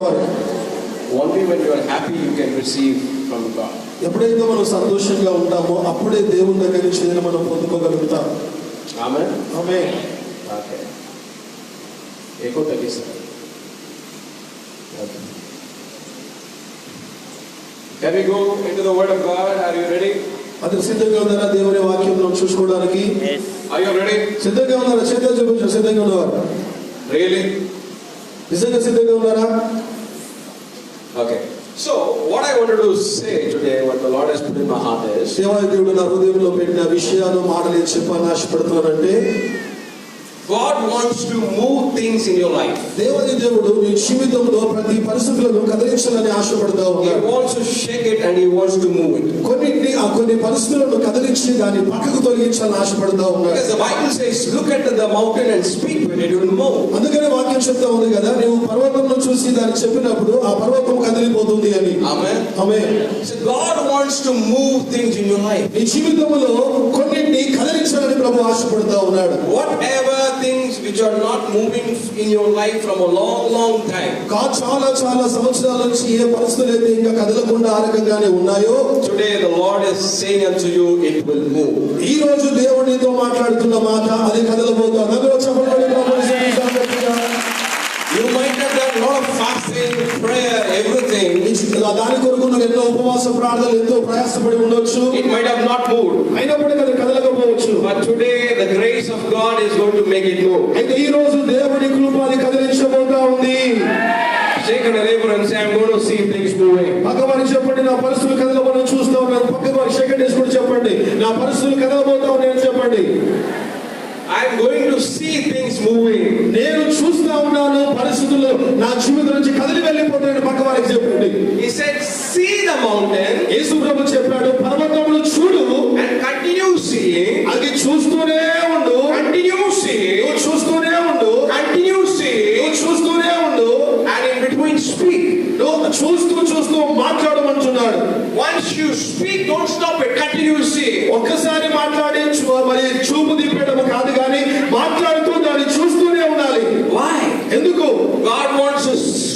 Only when you are happy you can receive from God. ఎప్పుడైతే మనం సంతోషంగా ఉంటామో అప్పుడే దేవుని దగ్గర నుంచి మనం పొందుకోగలుగుతాం. Amen. Amen. Okay. Echo तकिसा. Can we go into the word of God? Are you ready? అది సిద్ధంగా ఉన్నారా దేవుని వాక్యంలో చూసుకోవడానికి? Are you ready? సిద్ధంగా ఉన్నారా? చేతులు చూపించు. సిద్ధంగా ఉన్నారా? Really? నిజంగా సిద్ధంగా ఉన్నారా? Okay. So what I wanted to say today, what the Lord has put in my heart is, దేవుడు నా హృదయంలో పెట్టిన విషయాలు మాటలు చెప్పాలని ఆశపడుతున్నానంటే, God wants to move things in your life. దేవుడు మీ జీవితంలో ప్రతి పరిస్థితులను కదిలించాలని ఆశపడతా ఉన్నాడు. He wants to shake it and he wants to move it. కొన్ని పరిస్థితులను కదిలించి దాన్ని పక్కకు తొలగించాలని ఆశపడతా ఉన్నాడు. Because the Bible says, look at the mountain and speak when it will move. అందుకనే వాక్యం చెప్తా ఉంది కదా, నీవు పర్వతంను చూసి దాన్ని చెప్పినప్పుడు ఆ పర్వతం కదిలిపోతుంది అని. Amen. Amen. So God wants to move things in your life. నీ జీవితంలో కొన్నిటిని కదిలించాలని ప్రభువు ఆశపడతా ఉన్నాడు. Whatever things which are not moving in your life from a long time, చాలా సంవత్సరాల నుంచి ఏ పరిస్థితులు అయితే ఇంకా కదలకుండా ఆ రకంగానే ఉన్నాయో, today the Lord is saying unto you, it will move. ఈ రోజు దేవుడు నీతో మాట్లాడుతున్న మాట అది కదలబోతోంది. అందులో చెప్పబడి You might have done a lot of fasting, prayer, everything. దాని కొరకు నువ్వు ఎన్నో ఉపవాస ప్రార్థనలు ఎంతో ప్రయాసపడి ఉండొచ్చు. It might have not moved. అయినప్పటికీ అది కదలకపోవచ్చు. But today the grace of God is going to make it move. అయితే ఈ రోజు దేవుని కృప అది కదిలించబోతా ఉంది. Shake a neighbor and say, I'm going to see things moving. పక్కవారికి చెప్పండి, నా పరిస్థితులు కదలబోతాను చూస్తా ఉన్నాను. పక్కవారికి సెకండ్ డేస్ కూడా చెప్పండి, నా పరిస్థితులు కదలబోతా ఉన్నాయని చెప్పండి. I'm going to see things moving. నేను చూస్తా ఉన్నాను పరిస్థితులు నా జీవితం నుంచి కదిలి వెళ్ళిపోతాయని పక్కవారికి చెప్పండి. He said, see the mountain. యేసు ప్రభు చెప్పాడు, పర్వతమును చూడు and continue seeing. అది చూస్తూనే ఉండు. Continue seeing. నువ్వు చూస్తూనే ఉండు. Continue seeing. నువ్వు చూస్తూనే ఉండు. And in between speak. నువ్వు చూస్తూ మాట్లాడమంటున్నాడు. Once you speak, don't stop it. Continue seeing. ఒక్కసారి మాట్లాడి మరి చూపు తిప్పేయడం కాదు, కానీ మాట్లాడుతూ దాన్ని చూస్తూనే ఉండాలి. Why? ఎందుకు? God wants to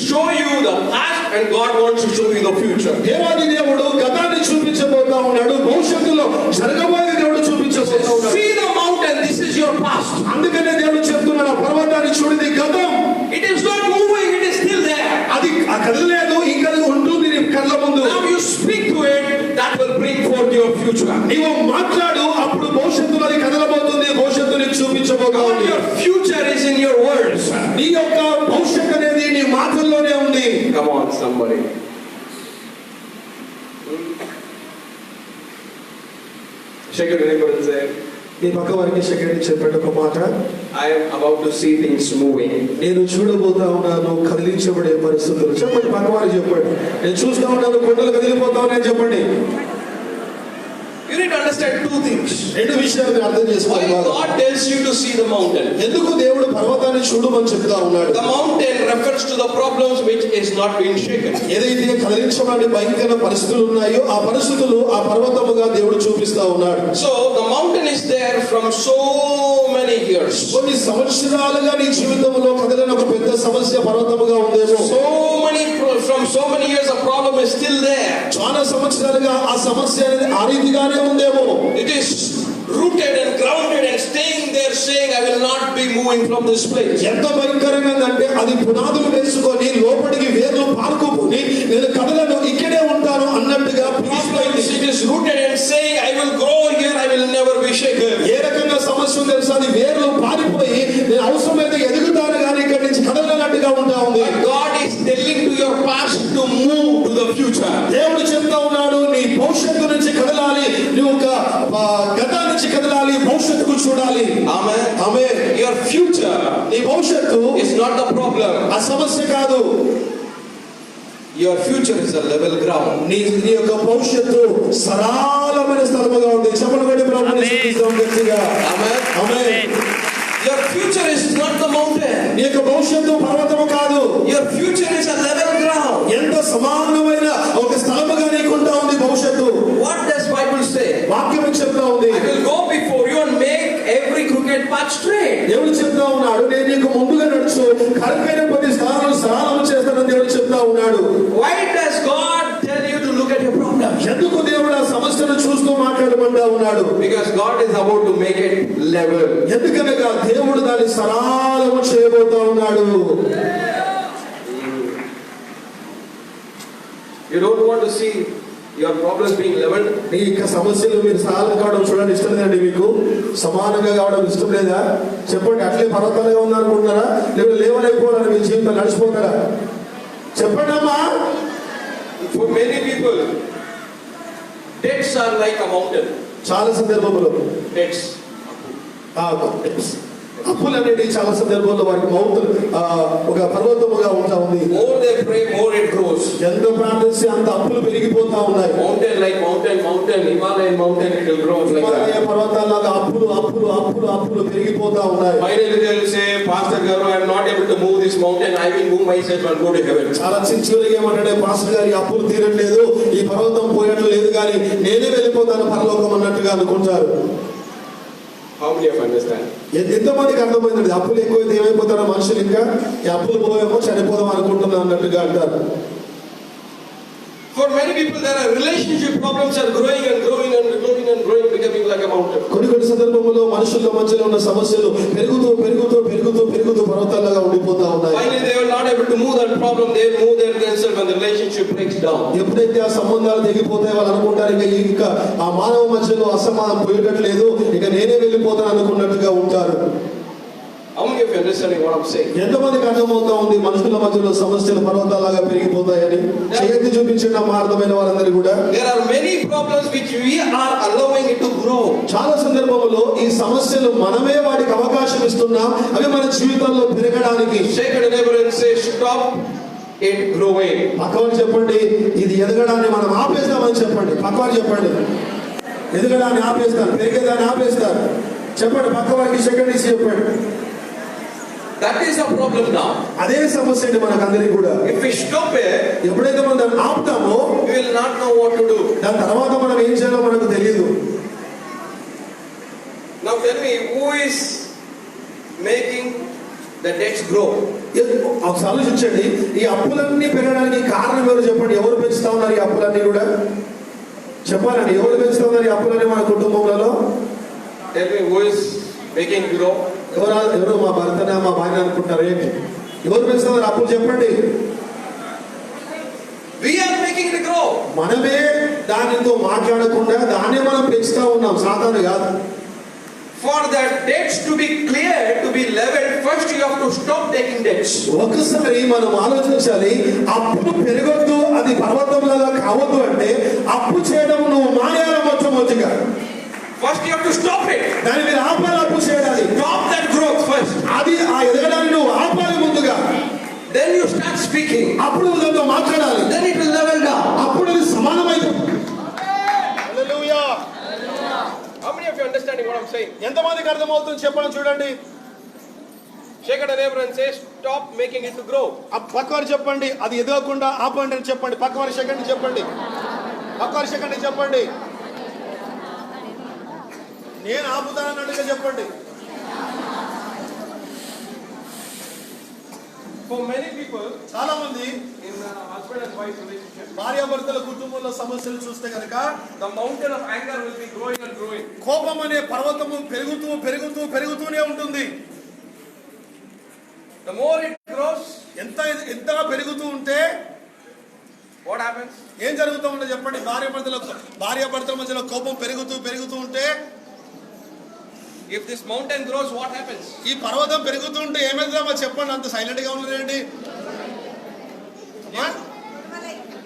show you the past and God wants to show you the future. దేవాది దేవుడు గతాన్ని చూపించబోతా ఉన్నాడు, భవిష్యత్తులో జరగబోయే దేవుడు చూపించబోతా ఉన్నాడు. See the mountain, this is your past. అందుకనే దేవుడు చెప్తున్నాడు, పర్వతాన్ని చూడది గతం. It is not moving, it is still there. అది కదలలేదు, ఇంకా ఉంటుంది నీ కళ్ళ ముందు. Now you speak to it, that will bring forth your future. నీవు మాట్లాడు, అప్పుడు భవిష్యత్తులో అది కదలబోతుంది, భవిష్యత్తు నీకు చూపించబోతా ఉంది. Your future is in your words. నీ యొక్క భవిష్యత్తు అనేది నీ మాటల్లోనే ఉంది. Come on somebody. Shake your neighbor and say, నీ పక్క వారికి సెకండ్ చెప్పండి ఒక మాట. I am about to see things moving. నేను చూడబోతా ఉన్నాను కదిలించబడే పరిస్థితులు. చెప్పండి, పక్క వారికి చెప్పండి, నేను చూస్తా ఉన్నాను కొండలు కదిలిపోతా ఉన్నాయని చెప్పండి. You need to understand two things. రెండు విషయాలు అర్థం చేసుకోవాలి. Why God tells you to see the mountain? ఎందుకు దేవుడు పర్వతాన్ని చూడమని చెప్తా ఉన్నాడు? The mountain refers to the problems which is not being shaken. ఏదైతే కదిలించబడే భయంకర పరిస్థితులు ఉన్నాయో ఆ పరిస్థితులు ఆ పర్వతముగా దేవుడు చూపిస్తా ఉన్నాడు. So the mountain is there from so many years. కొన్ని సంవత్సరాలుగా నీ జీవితంలో కదిలిన ఒక పెద్ద సమస్య పర్వతముగా ఉందేమో. From so many years the problem is still there. చాలా సంవత్సరాలుగా ఆ సమస్య అనేది ఆ రీతిగానే ఉందేమో. It is rooted and grounded and staying there saying, I will not be moving from this place. ఎంత భయంకరంగా అంటే అది పునాదులు వేసుకొని లోపలికి వేర్లు పారుకుపోయి నేను కదలను, ఇక్కడే ఉంటాను అన్నట్టుగా. It is rooted and saying, I will grow here, I will never be shaken. ఏ రకంగా సమస్య తెలుసా? అది వేర్లు పారిపోయి నేను అవసరమైతే ఎదుగుతాను కానీ ఇక్కడి నుంచి కదలనట్టుగా ఉంటా ఉంది. God is telling to your past to move to the future. దేవుడు చెప్తా ఉన్నాడు, నీ భవిష్యత్తు నుంచి కదలాలి, నువ్వు ఒక గతం నుంచి కదలాలి, భవిష్యత్తుకు చూడాలి. Amen. ఆమేన్. Your future, నీ భవిష్యత్తు is not the problem. ఆ సమస్య కాదు. Your future is a level ground. నీ యొక్క భవిష్యత్తు సరళమైన స్థలముగా ఉంది. చెప్పండి ప్రభువుని స్తుతిద్దాం గట్టిగా. Amen. Amen. Your future is not the mountain. నీ యొక్క భవిష్యత్తు పర్వతము కాదు. Your future is a level ground. ఎంత సమానమైన ఒక స్థలముగా నీకుంటా ఉంది భవిష్యత్తు. What does Bible say? వాక్యం చెప్తా ఉంది, I will go before you and make every crooked path straight. దేవుడు చెప్తా ఉన్నాడు, నేను నీకు ముందుగా నడుచు కరుకైన ప్రతి స్థానాలను సరళం చేస్తానని దేవుడు చెప్తా ఉన్నాడు. Why does God tell you to look at your problem? ఎందుకు దేవుడు ఆ సమస్యను చూస్తూ మాట్లాడమంటా ఉన్నాడు? Because God is about to make it level. ఎందుకనగా దేవుడు దాన్ని సరళము చేయబోతా ఉన్నాడు. You don't want to see your problems being leveled. నీ యొక్క సమస్యలు మీరు సరళం కావడం చూడండి ఇష్టం లేదండి? మీకు సమానంగా కావడం ఇష్టం లేదా? చెప్పండి. అట్లే పర్వతాలుగా ఉందనుకుంటున్నారా? లేదా లేవలైపోవాలని మీ జీవితం నడిచిపోతారా? చెప్పండి అమ్మా. For many people, debts are like a mountain. చాలా సందర్భంలో Debts. అప్పులు అనేది చాలా సందర్భంలో వారికి ఒక పర్వతముగా ఉంటా ఉంది. More they pray, more it grows. ఎంత ప్రార్థిస్తే అంత అప్పులు పెరిగిపోతా ఉన్నాయి. Mountain like mountain, Himalayan mountain, it will grow like Himalaya that. పర్వతాలాగా అప్పులు పెరిగిపోతా ఉన్నాయి. Finally they will say, Pastor Garu, I am not able to move this mountain. I will move myself and go to heaven. చాలా చివరికి ఏమంటాడే, pastor గారి అప్పులు తీరట్లేదు, ఈ పర్వతం పోయడం లేదు, కానీ నేనే వెళ్ళిపోతాను పరలోకం అన్నట్టుగా అనుకుంటారు. How many of you understand? ఎంతమందికి అర్థమైందండి? అప్పులు ఎక్కువైతే ఏమైపోతారో మనుషులు ఇంకా ఈ అప్పులు పోయేమో చనిపోదాం అనుకుంటున్నా అన్నట్టుగా అంటారు. For many people, there are relationship problems are growing, becoming like a mountain. కొన్ని సందర్భంలో మనుషుల మధ్యలో ఉన్న సమస్యలు పెరుగుతూ పర్వతాలుగా ఉండిపోతా ఉన్నాయి. Finally, they were not able to move that problem. They move themselves and the relationship breaks down. ఎప్పుడైతే ఆ సంబంధాలు తెగిపోతాయి, వాళ్ళు అనుకుంటారు ఇంకా ఆ మానవ మధ్యలో అసమానం పోయేటట్లేదు, ఇక నేనే వెళ్ళిపోతాను అనుకున్నట్టుగా ఉంటారు. How many of you understanding what I'm saying? ఎంతమందికి అర్థమవుతా ఉంది మనుషుల మధ్యలో సమస్యలు పర్వతాలాగా పెరిగిపోతాయని? చేతి చూపించిన అర్థమైన వారందరూ కూడా There are many problems which we are allowing it to grow. చాలా సందర్భంలో ఈ సమస్యలు మనమే వాటికి అవకాశం ఇస్తున్నాం, అవి మన జీవితంలో పెరగడానికి. Shake your neighbor and say, stop it growing. పక్కవారు చెప్పండి, ఇది ఎదగడాన్ని మనం ఆపేస్తామని చెప్పండి. పక్కవారు చెప్పండి, ఎదగడాన్ని ఆపేస్తారు, పెరిగేదాన్ని ఆపేస్తారు. చెప్పండి పక్కవారికి, సెకండ్ ఇచ్చి చెప్పండి. That is a problem now. అదే సమస్య అండి మనకందరికి కూడా. If we stop it, ఎప్పుడైతే మనం దాన్ని ఆపుతామో we will not know what to do. దాని తర్వాత మనం ఏం చేయాలో మనకు తెలియదు. Now tell me, who is making the debts grow? ఒకసారి ఆలోచించండి, ఈ అప్పులన్నీ పెరగడానికి కారణం ఎవరు చెప్పండి? ఎవరు పెంచుతా ఉన్నారు ఈ అప్పులన్నీ కూడా? చెప్పాలండి, ఎవరు పెంచుతా ఉన్నారు ఈ అప్పులన్నీ మన కుటుంబంలో? Tell me, who is making grow? ఎవరు మా భర్తనా మా భార్య అనుకుంటారు? ఏంటి ఎవరు పెంచుతున్నారు అప్పులు చెప్పండి? We are making it grow. మనమే దానితో మాట్లాడకుండా దాన్నే మనం పెంచుతా ఉన్నాం, సాతాను కాదు. For the debts to be cleared, to be leveled, first you have to stop taking debts. ఒకసారి మనం ఆలోచించాలి, అప్పులు పెరగొద్దు, అది పర్వతంలాగా కావద్దు అంటే అప్పు చేయడం నువ్వు మానేయాలి మొట్టమొదటిగా. First you have to stop it. దాని మీద ఆపాలి, అప్పు చేయడానికి. Stop that growth first. అది ఆ ఎదగడాన్ని నువ్వు ఆపాలి ముందుగా. Then you start speaking. అప్పుడు నువ్వు దాంతో మాట్లాడాలి. Then it will level down. అప్పుడు అది సమానమైపోతుంది. హల్లెలూయా. How many of you understanding what I'm saying? ఎంతమందికి అర్థమవుతుంది చెప్పండి చూడండి. Shake your neighbor and say, stop making it to grow. పక్కవారు చెప్పండి, అది ఎదగకుండా ఆపండి అని చెప్పండి. పక్కవారి సెకండ్ చెప్పండి. పక్కవారి సెకండ్ చెప్పండి. నేను ఆపుతానన్నట్టుగా చెప్పండి. For many people, చాలా మంది in husband and wife relationship, భార్యాభర్తల కుటుంబంలో సమస్యలు చూస్తే కనుక the mountain of anger will be growing and growing. కోపం అనే పర్వతము పెరుగుతూనే ఉంటుంది. The more it grows, ఎంతగా పెరుగుతూ ఉంటే what happens? ఏం జరుగుతూ ఉంటే చెప్పండి? భార్యాభర్తల మధ్యలో కోపం పెరుగుతూ ఉంటే, if this mountain grows, what happens? ఈ పర్వతం పెరుగుతూ ఉంటే ఏమైందో చెప్పండి. అంత సైలెంట్ గా ఉన్నారండి.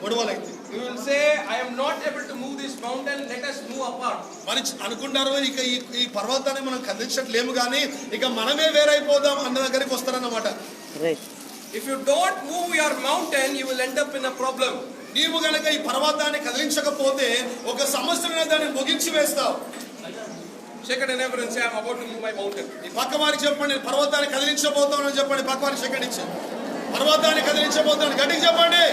గొడవలైతే You will say, I am not able to move this mountain, let us move apart. మరి అనుకుంటారు ఇక ఈ పర్వతాన్ని మనం కదిలించట్లేము కానీ ఇక మనమే వేరైపోదాం అన్న దగ్గరికి వస్తారన్నమాట. If you don't move your mountain, you will end up in a problem. నీవు గనక ఈ పర్వతాన్ని కదిలించకపోతే ఒక సమస్యను దాన్ని ముగించి వేస్తావు. Shake your neighbor and say, I am about to move my mountain. ఈ పక్క వారికి చెప్పండి, పర్వతాన్ని కదిలించబోతామని చెప్పండి. పక్క వారికి సెకండ్ ఇచ్చి, పర్వతాన్ని కదిలించబోతాను గట్టిగా చెప్పండి.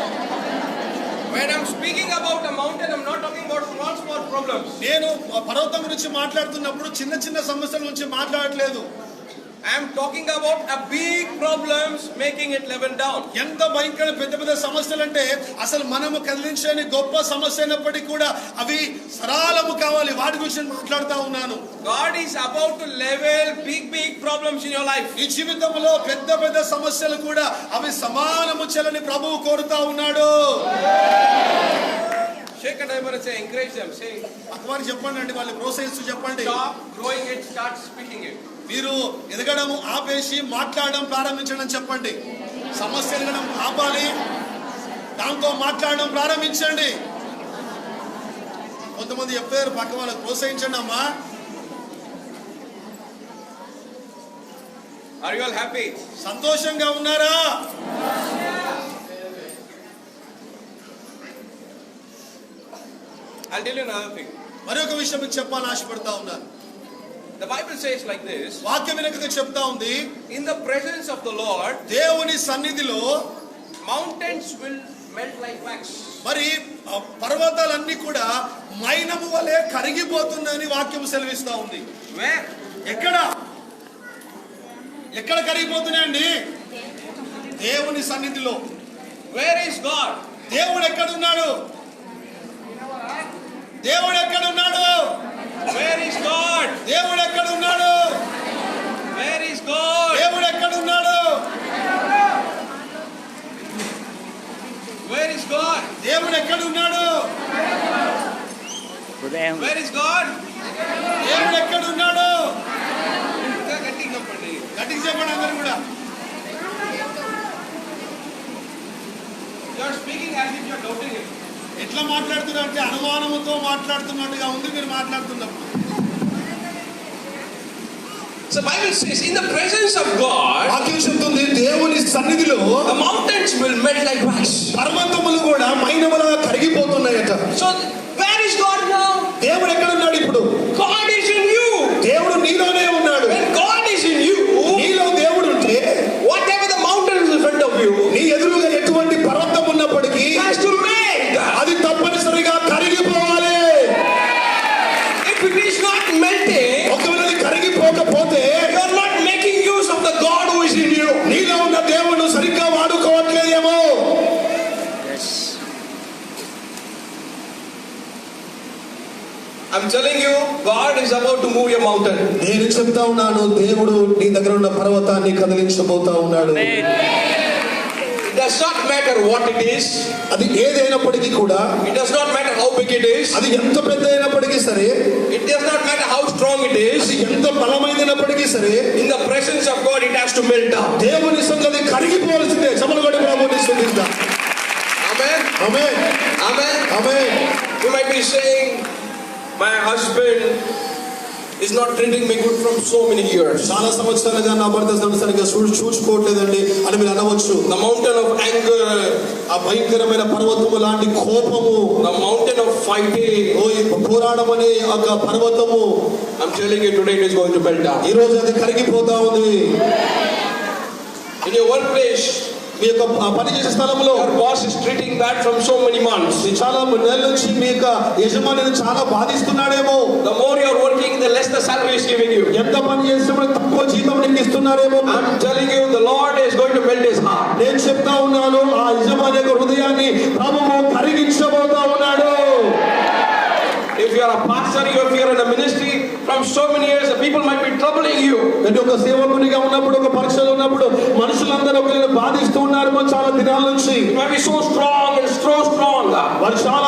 When I'm speaking about a mountain, I'm not talking about small problems. నేను పర్వతం గురించి మాట్లాడుతున్నప్పుడు చిన్న సమస్యల గురించి మాట్లాడట్లేదు. I am talking about a big problems making it level down. ఎంత భయంకర పెద్ద పెద్ద సమస్యలు అంటే అసలు మనము కదిలించని గొప్ప సమస్య అయినప్పటికీ కూడా అవి సరళము కావాలి. వాటి గురించి మాట్లాడుతా ఉన్నాను. God is about to level big problems in your life. ఈ జీవితంలో పెద్ద పెద్ద సమస్యలు కూడా అవి సమానము చేయాలని ప్రభువు కోరుతా ఉన్నాడు. Shake a neighbor and say, encourage them. Say, పక్కవారికి చెప్పండి అండి, వాళ్ళు ప్రోత్సహిస్తూ చెప్పండి. stop growing it, start speaking it. మీరు ఎదగడం ఆపేసి మాట్లాడడం ప్రారంభించడం చెప్పండి. సమస్య ఎదగడం ఆపాలి, దాంతో మాట్లాడడం ప్రారంభించండి. కొంతమంది చెప్పారు పక్క వాళ్ళకి ప్రోత్సహించండి అమ్మా. Are you all happy? సంతోషంగా ఉన్నారా? I'll tell you another thing. మరొక విషయం మీకు చెప్పాలని ఆశపడతా ఉన్నాను. The Bible says like this. వాక్యం వెనక చెప్తా ఉంది, in the presence of the Lord, దేవుని సన్నిధిలో mountains will melt like wax. మరి పర్వతాలన్నీ కూడా మైనము వలె కరిగిపోతుందని వాక్యం సెలవిస్తా ఉంది. Where? ఎక్కడ కరిగిపోతున్నాయండి? దేవుని సన్నిధిలో. Where is God? దేవుడు ఎక్కడున్నాడు? దేవుడు ఎక్కడున్నాడు? Where is God? దేవుడు ఎక్కడున్నాడు? Where is God? దేవుడు ఎక్కడున్నాడు? Where is God? దేవుడు ఎక్కడున్నాడు? Where is God? దేవుడు ఎక్కడున్నాడు? గట్టిగా చెప్పండి. గట్టిగా చెప్పండి అందరూ కూడా. You are speaking as if you are doubting it. ఎట్లా మాట్లాడుతున్నారు అంటే అనుమానముతో మాట్లాడుతున్నట్టుగా ఉంది మీరు మాట్లాడుతున్నప్పుడు. So Bible says in the presence of God, వాక్యం చెప్తుంది దేవుని సన్నిధిలో the mountains will melt like wax. పర్వతములు కూడా మైనములుగా కరిగిపోతున్నాయట. So where is God now? దేవుడు ఎక్కడ ఉన్నాడు ఇప్పుడు? God is in you. దేవుడు నీలోనే ఉన్నాడు. When God is in you, నీలో దేవుడు ఉంటే whatever the mountain is in front of you, నీ ఎదురుగా ఎటువంటి పర్వతం ఉన్నప్పటికీ has to melt. అది తప్పనిసరిగా కరిగిపోవాలి. If it is not melting, ఒకవేళ అది కరిగిపోకపోతే you are not making use of the God who is in you. నీలో ఉన్న దేవుడు సరిగ్గా వాడుకోవట్లేదేమో. I'm telling you, God is about to move your mountain. నేను చెప్తా ఉన్నాను, దేవుడు నీ దగ్గర ఉన్న పర్వతాన్ని కదిలించబోతా ఉన్నాడు. It does not matter what it is. అది ఏదైనప్పటికీ కూడా, It does not matter how big it is. అది ఎంత పెద్ద అయినప్పటికీ సరే, It does not matter how strong it is. అది ఎంత బలమైనప్పటికీ సరే, In the presence of God, it has to melt down. దేవుని సంగతి కరిగిపోవలసిందే. చమలగొడి ప్రభుని స్తుతిద్దాం. Amen. Amen, Amen. Amen. You might be saying, my husband is not treating me good from so many years. చాలా సంవత్సరాలుగా నా భర్త నన్ను సరిగ్గా చూసుకోవట్లేదండి అని మీరు అనవచ్చు. The mountain of anger, ఆ భయంకరమైన పర్వతము లాంటి కోపము, the mountain of fighting, పోరాటం అనే ఒక పర్వతము, I'm telling you today it is going to melt down. ఈ రోజు అది కరిగిపోతా ఉంది. In your workplace, మీ యొక్క పని చేసే స్థలంలో your boss is treating bad from so many months. చాలా నెలల నుంచి మీ యొక్క యజమానిని చాలా బాధిస్తున్నాడేమో. The more you are working, the less the salary is giving you. ఎంత పని చేసినప్పుడు తక్కువ జీతం నీకు ఇస్తున్నారేమో. I'm telling you, the Lord is going to melt his heart. నేను చెప్తా ఉన్నాను, ఆ యజమాని యొక్క హృదయాన్ని ప్రభువు కరిగించబోతా ఉన్నాడు. If you are a pastor, if you are in a ministry from so many years, the people might be troubling you. అంటే ఒక సేవకునిగా ఉన్నప్పుడు, ఒక పరీక్షలో ఉన్నప్పుడు మనుషులందరూ ఒకరిని బాధిస్తూ ఉన్నారేమో చాలా దినాల నుంచి. It might be so strong and so strong. వారు చాలా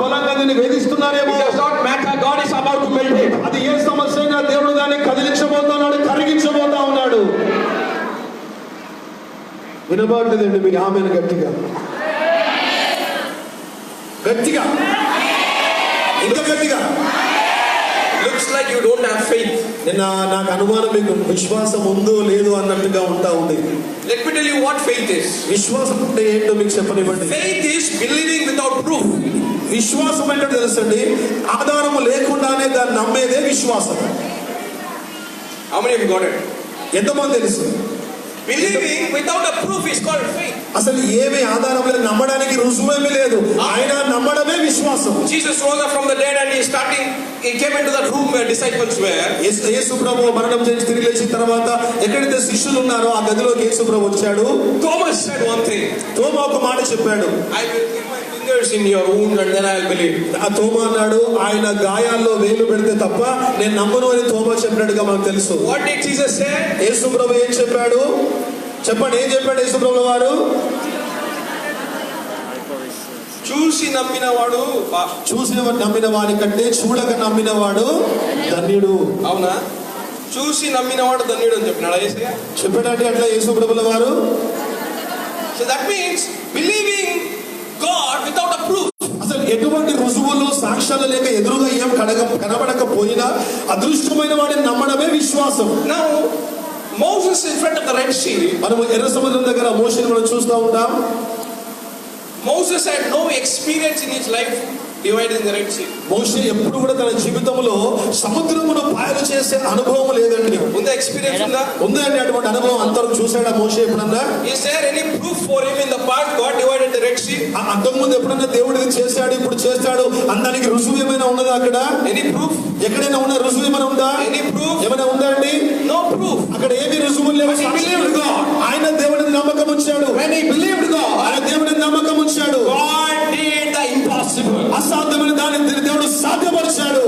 బలంగా నిన్ను వేధిస్తున్నారేమో. It does not matter. God is about to melt it. అది ఏ సమస్య అయినా దేవుడు దాన్ని కదిలించబోతున్నాడు, కరిగించబోతా ఉన్నాడు. వినబడలేదండి మీరు ఆమెను గట్టిగా ఇంకా గట్టిగా. Looks like you don't have faith. నాకు అనుమానం మీకు విశ్వాసం ఉందో లేదో అన్నట్టుగా ఉంటా ఉంది. Let me tell you what faith is. విశ్వాసం అంటే ఏంటో మీకు చెప్పనివ్వండి. Faith is believing without proof. విశ్వాసం అంటే తెలుసండి, ఆధారము లేకుండానే దాన్ని నమ్మేదే విశ్వాసం. How many of you got it? ఎంతమంది తెలుసు? Believing without a proof is called faith. అసలు ఏమీ ఆధారం లేదు, నమ్మడానికి రుజువేమీ లేదు, ఆయన నమ్మడమే విశ్వాసం. విశ్వాసం. Jesus rose up from the dead and he came into that room where disciples were. యేసు ప్రభు మరణం చేసి తిరిగి లేచిన తర్వాత ఎక్కడైతే శిష్యులు ఉన్నారో ఆ గదిలోకి యేసు ప్రభు వచ్చాడు. Thomas said one thing. తోమా ఒక మాట చెప్పాడు. I will keep my fingers in your wound and then I will believe. ఆ తోమా అన్నాడు, ఆయన గాయాల్లో వేలు పెడితే తప్ప నేను నమ్మను అని తోమా చెప్పినట్టుగా మనకు తెలుసు. What did Jesus say? యేసు ప్రభు ఏం చెప్పాడు? చెప్పండి, ఏం చెప్పాడు యేసు ప్రభు వారు? చూసి నమ్మినవాడు, చూసి నమ్మిన వాడి కంటే చూడక నమ్మినవాడు ధన్యుడు. అవునా? చూసి నమ్మినవాడు ధన్యుడు అని చెప్పినాడు యేసయ్య. చెప్పాడంటే అట్లా యేసు ప్రభుల వారు. So that means believing God without a proof. అసలు ఎటువంటి రుజువులు సాక్ష్యాలు లేక ఎదురుగా ఏం కనబడకపోయినా అదృష్టమైన వాడిని నమ్మడమే విశ్వాసం. Now Moses in front of the Red Sea. మనం ఎర్ర సముద్రం దగ్గర మోషేని మనం చూస్తూ ఉంటాం. Moses had no experience in his life dividing the Red Sea. మోషే ఎప్పుడు కూడా తన జీవితంలో సముద్రమును పాయలు చేసే అనుభవం లేదండి. ఉందా ఎక్స్పీరియన్స్? ఉందండి అటువంటి అనుభవం. అంతరం చూసాడా మోషే ఎప్పుడన్నా? Is there any proof for him in the past God divided the Red Sea? అంతకుముందు ఎప్పుడన్నా దేవుడు ఇది చేశాడు, ఇప్పుడు చేస్తాడు అందానికి రుజువు ఏమైనా ఉన్నదా అక్కడ? Any proof? ఎక్కడైనా ఉన్న రుజువు ఏమైనా ఉందా? Any proof? ఏమైనా ఉందా అండి? No proof. అక్కడ ఏమి రుజువు లేవు. ఆయన దేవుడిని నమ్మకం ఉంచాడు. When he believed God, ఆయన దేవుడిని నమ్మకం ఉంచాడు. God did the impossible. అసాధ్యమైన దాన్ని దేవుడు సాధ్యపరిచాడు.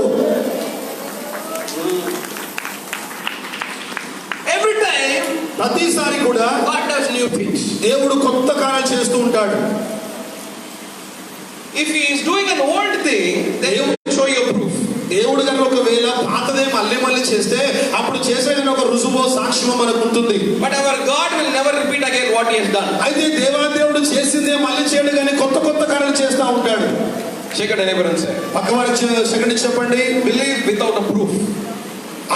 Every time, ప్రతిసారి కూడా God does new things. దేవుడు కొత్త కార్యాలు చేస్తూ ఉంటాడు. If he is doing an old thing, then he will show you a proof. దేవుడు కనుక ఒకవేళ పాతదే మళ్ళీ చేస్తే అప్పుడు చేసేదని ఒక రుజువో సాక్ష్యమో మనకు ఉంటుంది. But our God will never repeat again what he has done. అయితే దేవుడు చేసిందే మళ్ళీ చేయడు కానీ కొత్త కార్యాలు చేస్తూ ఉంటాడు. Second neighbor and say, పక్కవారి సెకండ్ చెప్పండి. believe without a proof.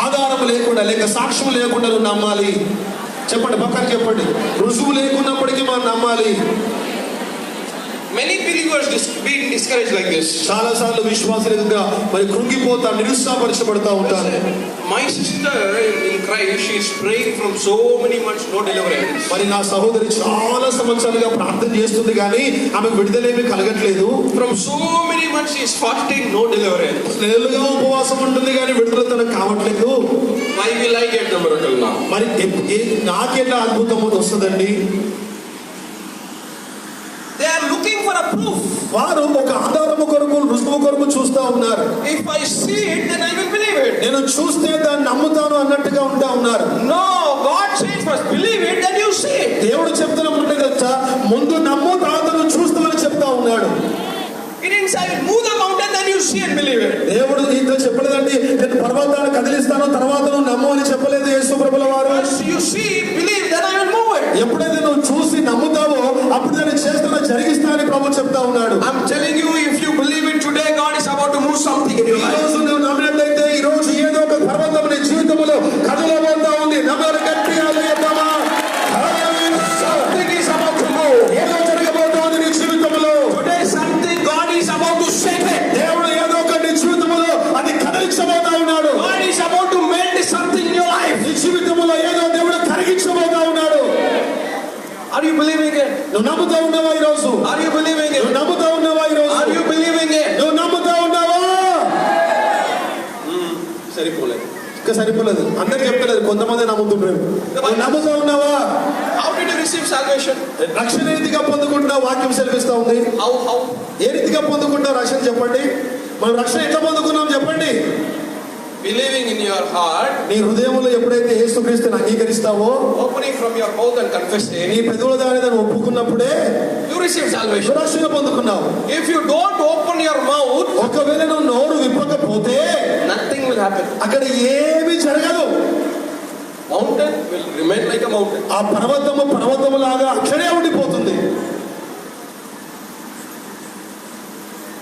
ఆధారం లేకుండా లేక సాక్ష్యం లేకుండా నువ్వు నమ్మాలి. చెప్పండి, పక్కన చెప్పండి. రుజువు లేకున్నప్పటికీ మనం నమ్మాలి. Many believers being discouraged like this. చాలా సార్లు విశ్వాసులుగా మరి కృంగిపోతా నిరుత్సాహపరచబడతా ఉంటారు. My sister in Christ, she is praying from so many months, no deliverance. మరి నా సహోదరి చాలా సంవత్సరాలుగా ప్రార్థన చేస్తుంది కానీ ఆమె విడుదలేమీ కలగట్లేదు. From so many months she is fasting, no deliverance. నెలలుగా ఉపవాసం ఉంటుంది కానీ విడుదల తనకు కావట్లేదు. Why will I get the miracle now? మరి నాకెట్లా అద్భుతం వస్తుందండి? They are looking for a proof. వారు ఒక ఆధారము కొరకు రుజువు కొరకు చూస్తూ ఉన్నారు. If I see it, then I will believe it. నేను చూస్తే దాన్ని నమ్ముతాను అన్నట్టుగా ఉంటా ఉన్నారు. No, God says first believe it, then you see it. దేవుడు చెప్తున్నప్పుడు కదా ముందు నమ్ము తర్వాత నువ్వు చూస్తామని చెప్తా ఉన్నాడు. He didn't say move the mountain, then you see and believe it. దేవుడు ఇంత చెప్పలేదండి, నేను పర్వతాన్ని కదిలిస్తాను తర్వాత నువ్వు నమ్ము అని చెప్పలేదు యేసు ప్రభుల వారు. First you see, believe, then I will move it. ఎప్పుడైతే నువ్వు చూసి నమ్ముతావో అప్పుడు దాన్ని చేస్తున్నా జరిగిస్తానని ప్రభు చెప్తా ఉన్నాడు. I'm telling you, if you believe it today, God is about to move something in your ఈ life. రోజు నువ్వు నమ్మినట్లయితే ఈ రోజు ఏదో ఒక పర్వతం నీ జీవితంలో కదలబోతా ఉంది. నమ్మరు గట్టిగా లేద్దామా? Something is about to move. ఏదో జరగబోతోంది నీ జీవితంలో. Today something God is about to shake it. దేవుడు ఏదో ఒక నీ జీవితంలో అది కదిలించబోతా ఉన్నాడు. God is about to mend something in your life. నీ జీవితంలో ఏదో దేవుడు కరిగించబోతా ఉన్నాడు. Are you believing it? నువ్వు నమ్ముతా ఉన్నావా ఈ రోజు? Are you believing it? నువ్వు నమ్ముతా ఉన్నావా ఈ రోజు? Are you believing it? నువ్వు నమ్ముతా ఉన్నావా? సరిపోలేదు. ఇంకా సరిపోలేదు. అందరూ చెప్తలేదు, కొంతమంది నమ్ముతున్నారు. నువ్వు నమ్ముతా ఉన్నావా? How did you receive salvation? రక్షణ ఏ రీతిగా పొందుకుంటున్నా వాక్యం సెలవిస్తా ఉంది. How? ఏ రీతిగా పొందుకుంటావు రక్షణ చెప్పండి. మనం రక్షణ ఎట్లా పొందుకున్నాం చెప్పండి. Believing in your heart, నీ హృదయంలో ఎప్పుడైతే యేసుక్రీస్తుని అంగీకరిస్తావో, opening from your mouth and confessing, నీ పెదవుల ద్వారా దాన్ని ఒప్పుకున్నప్పుడే you receive salvation. రక్షణ పొందుకున్నావు. If you don't open your mouth, ఒకవేళ నువ్వు నోరు విప్పకపోతే nothing will happen. అక్కడ ఏమీ జరగదు. Mountain will remain like a mountain. ఆ పర్వతము లాగా అక్కడే ఉండిపోతుంది.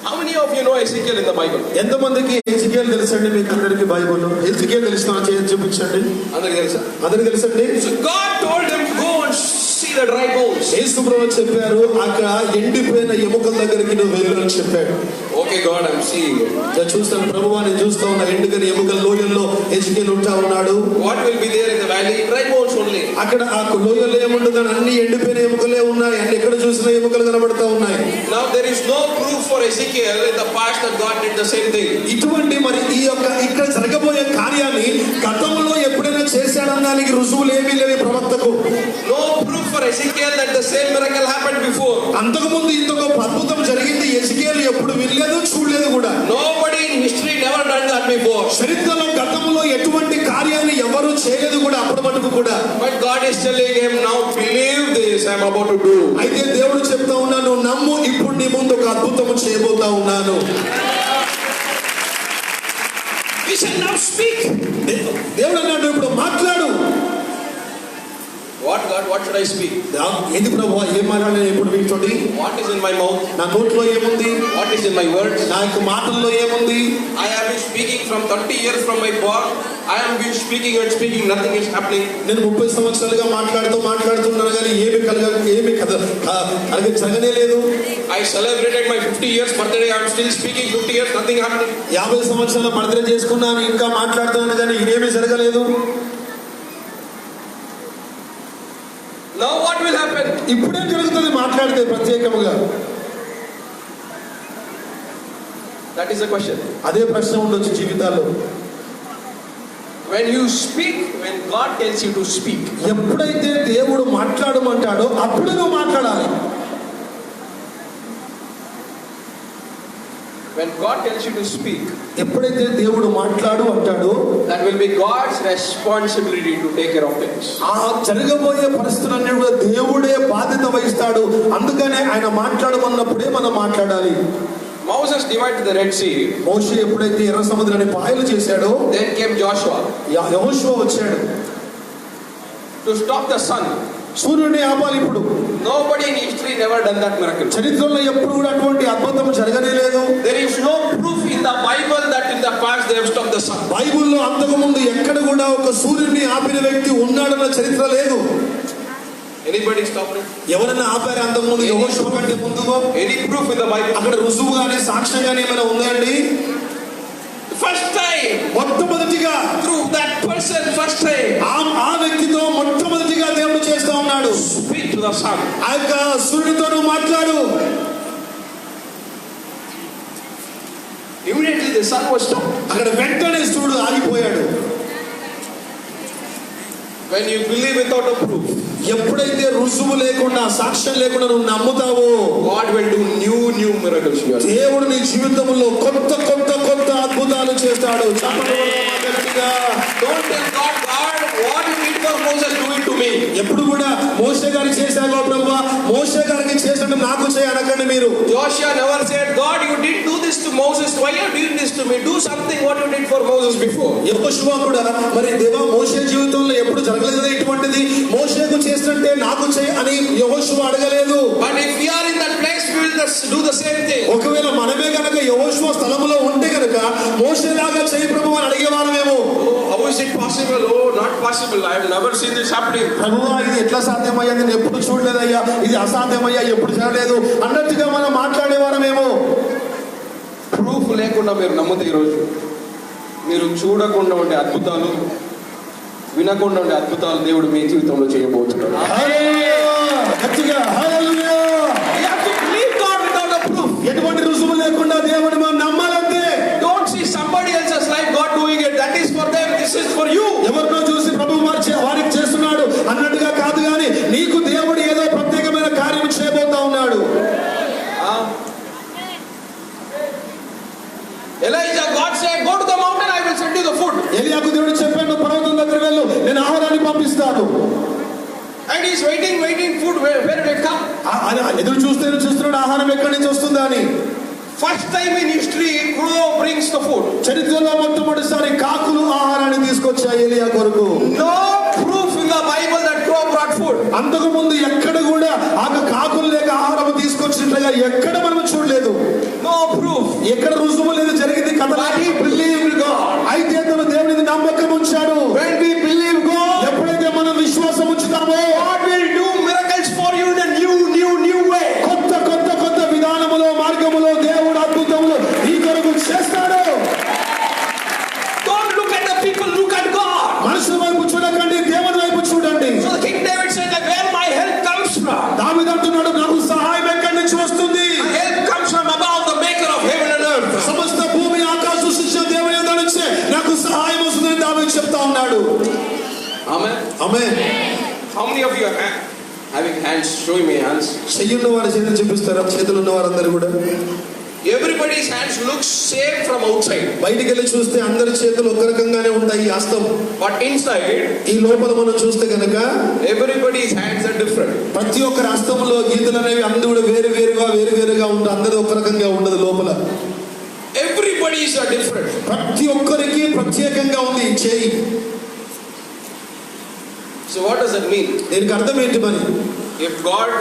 How many of you know Ezekiel in the Bible? ఎంతమందికి ఎజికేల్ తెలుసండి? మీకు అందరికి బైబిల్ ఎజికేల్ తెలుసు చేసి చూపించండి. అందరికి తెలుసా? అందరికి తెలుసండి. So God told him to go and see the dry bones. యేసు ప్రభువు చెప్పారు అక్కడ ఎండిపోయిన ఎముకల దగ్గరికి నువ్వు వెళ్ళు అని చెప్పాడు. Okay God, I'm seeing it. నేను చూస్తాను ప్రభువా, నేను చూస్తా ఉన్నా ఎండుగని ఎముకల లోయల్లో ఎజికేల్ ఉంటా ఉన్నాడు. What will be there in the valley? Dry bones only. అక్కడ ఆ లోయల్లో ఏముంటుందని అన్ని ఎండిపోయిన ఎముకలే ఉన్నాయి. అన్ని ఎక్కడ చూసినా ఎముకలు కనబడతా ఉన్నాయి. Now there is no proof for Ezekiel in the past that God did the same thing. ఇటువంటి మరి ఈ యొక్క ఇక్కడ జరగబోయే కార్యాన్ని గతంలో ఎప్పుడైనా చేశాడనడానికి రుజువులు ఏమీ లేవు ప్రవక్తకు. No proof for Ezekiel that the same miracle happened before. అంతకు ముందు ఇంతకు అద్భుతం జరిగింది ఎజికేలు ఎప్పుడు వినలేదు చూడలేదు కూడా. Nobody in history never done that before. చరిత్రలో గతంలో ఎటువంటి కార్యాన్ని ఎవరు చేయలేదు కూడా అప్పటి మటుకు కూడా. But God is telling him, now believe this I am about to do. అయితే దేవుడు చెప్తా ఉన్నాను, నమ్ము, ఇప్పుడు నీ ముందు ఒక అద్భుతము చేయబోతా ఉన్నాను. He said, now speak. దేవుడు అన్నాడు, ఇప్పుడు మాట్లాడు. What God? What should I speak? ఏంది ప్రభువా, ఏం మాట్లాడాలి ఇప్పుడు వీటితోటి? What is in my mouth? నా నోట్లో ఏముంది? What is in my words? నా యొక్క మాటల్లో ఏముంది? I have been speaking from 30 years from my birth. I have been speaking and speaking. Nothing is happening. నేను 30 సంవత్సరాలుగా మాట్లాడుతున్నాను కానీ ఏమి జరగనే లేదు. I celebrated my 50 years birthday. I am still speaking 50 years. Nothing happening. 50 సంవత్సరాల బర్త్డే చేసుకున్నాను, ఇంకా మాట్లాడుతున్నాను కానీ ఇదేమీ జరగలేదు. Now what will happen? ఇప్పుడేం జరుగుతుంది మాట్లాడితే ప్రత్యేకముగా? That is the question. అదే ప్రశ్న ఉండొచ్చు జీవితాల్లో. When you speak, when God tells you to speak, ఎప్పుడైతే దేవుడు మాట్లాడమంటాడో అప్పుడు నువ్వు మాట్లాడాలి. when God tells you to speak, ఎప్పుడైతే దేవుడు మాట్లాడు అంటాడో that will be God's responsibility to take care of things. ఆ జరగబోయే పరిస్థితులన్నీ కూడా దేవుడే బాధ్యత వహిస్తాడు. అందుకనే ఆయన మాట్లాడమన్నప్పుడే మనం మాట్లాడాలి. Moses divided the Red Sea. మోషే ఎప్పుడైతే ఎర్ర సముద్రాన్ని పాయలు చేశాడో Then came Joshua యెహోషువ వచ్చాడు to stop the sun. సూర్యుడిని ఆపాలి. ఇప్పుడు Nobody in history never done that miracle. చరిత్రలో ఎప్పుడు కూడా అటువంటి అద్భుతం జరగనే లేదు. There is no proof in the Bible that in the past they have stopped the sun. బైబిల్లో అంతకు ముందు ఎక్కడ కూడా ఒక సూర్యుడిని ఆపిన వ్యక్తి ఉన్నాడన్న చరిత్ర లేదు. Anybody stopped it? ఎవరైనా ఆపారా అంతకు ముందు యెహోషువ కంటే ముందుగా? Any proof in the Bible? అక్కడ రుజువు గానీ సాక్ష్యం గానీ ఏమైనా ఉందండి? First time, మొట్టమొదటిగా through that person, first time, ఆ వ్యక్తితో మొట్టమొదటిగా దేవుడు చేస్తా ఉన్నాడు. speak to the sun. ఆ యొక్క సూర్యుడితో మాట్లాడు. Immediately the sun was stopped. అక్కడ వెంటనే సూర్యుడు ఆగిపోయాడు. When you believe without a proof, ఎప్పుడైతే రుజువు లేకుండా సాక్ష్యం లేకుండా నువ్వు నమ్ముతావో God will do new miracles here. దేవుడు నీ జీవితంలో కొత్త అద్భుతాలు చేస్తాడు. Don't tell God, what you did for Moses, do it to me. ఎప్పుడు కూడా మోషే గారికి చేశావో ప్రభువా, మోషే గారికి చేసినట్టు నాకు చేయి అనకండి మీరు. Joshua never said, God, you did do this to Moses, why you did this to me? Do something what you did for Moses before. యెహోషువ కూడా మరి దేవా మోషే జీవితంలో ఎప్పుడు జరగలేదు ఇటువంటిది, మోషేకు చేసినట్టే నాకు చేయి అని యెహోషువ అడగలేదు. But if we are in that place, we will do the same thing. ఒకవేళ మనమే గనక యెహోషువ స్థలములో ఉంటే గనక మోషేలాగా చేయి ప్రభువా అని అడిగేవారమేమో. How is it possible? Not possible. I have never seen this happening. ప్రభువా ఇది ఎట్లా సాధ్యమయ్యా, నేను ఎప్పుడు చూడలేదయ్యా, ఇది అసాధ్యమయ్యా, ఎప్పుడు జరగలేదు అన్నట్టుగా మనం మాట్లాడేవారమేమో. ప్రూఫ్ లేకుండా మీరు నమ్మితే ఈరోజు మీరు చూడకుండా ఉండే అద్భుతాలు, వినకుండా ఉండే అద్భుతాలు దేవుడు మీ జీవితంలో చేయబోతున్నాడు. గట్టిగా హల్లెలూయా. You have to believe God without a proof. ఎటువంటి రుజువు లేకుండా దేవుని మనం నమ్మాలంటే. Don't see somebody else's life God doing it. That is for them. This is for you. ఎవరినో చూసి ప్రభువు వారికి చేస్తున్నాడు అన్నట్టుగా కాదు, కానీ నీకు దేవుడు ఏదో ప్రత్యేకమైన కార్యం చేయబోతా ఉన్నాడు. Elijah, God said, go to the mountain, I will send you the food. ఎలియాకు దేవుడు చెప్పాడు, పర్వతం దగ్గర వెళ్ళు, నేను ఆహారాన్ని పంపిస్తాను. And he's waiting, food, where will it come? ఎదురు చూస్తున్నాడు ఆహారం ఎక్కడి నుంచి వస్తుందా అని. First time in history, crow brings the food. చరిత్రలో మొట్టమొదటిసారి కాకులు ఆహారాన్ని తీసుకొచ్చాయి ఎలియా కొరకు. No proof in the Bible that crow brought food. అంతకు ముందు ఎక్కడ కూడా ఆ కాకులు లేక ఆహారం తీసుకొచ్చినట్లుగా ఎక్కడ మనం చూడలేదు. No proof. ఎక్కడ రుజువు లేదు, జరిగింది కథ. But he believed God. అయితే తను దేవుని నమ్మకం ఉంచాడు. When we believe God, ఎప్పుడైతే మనం విశ్వాసం ఉంచుతామో God will do miracles for you in a new way. కొత్త విధానములో మార్గములో దేవుడు అద్భుతములు ఈ కొరకు చేస్తాడు. Don't look at the people, look at God. మనుషుల వైపు చూడకండి, దేవుని వైపు చూడండి. So King David said, where my help comes from? దావీదు అంటున్నాడు, నాకు సహాయం ఎక్కడి నుంచి వస్తుంది? My help Amen. Amen. How many of you are having hands? Show me hands. చెయ్యున్న వారి చేతులు చూపిస్తారా? చేతులు ఉన్న వారందరూ కూడా. Everybody's hands look same from outside. బయటికి వెళ్ళి చూస్తే అందరి చేతులు ఒక రకంగానే ఉంటాయి ఈ హస్తం. But inside, ఈ లోపల మనం చూస్తే కనుక everybody's hands are different. ప్రతి ఒక్కరి హస్తంలో గీతలు అనేవి అందరూ కూడా వేరువేరుగా ఉంటాయి. అందరూ ఒక రకంగా ఉండదు లోపల. Everybody's are different. ప్రతి ఒక్కరికి ప్రత్యేకంగా ఉంది ఈ చేయి. So what does that mean? దీనికి అర్థం ఏంటి మరి? If God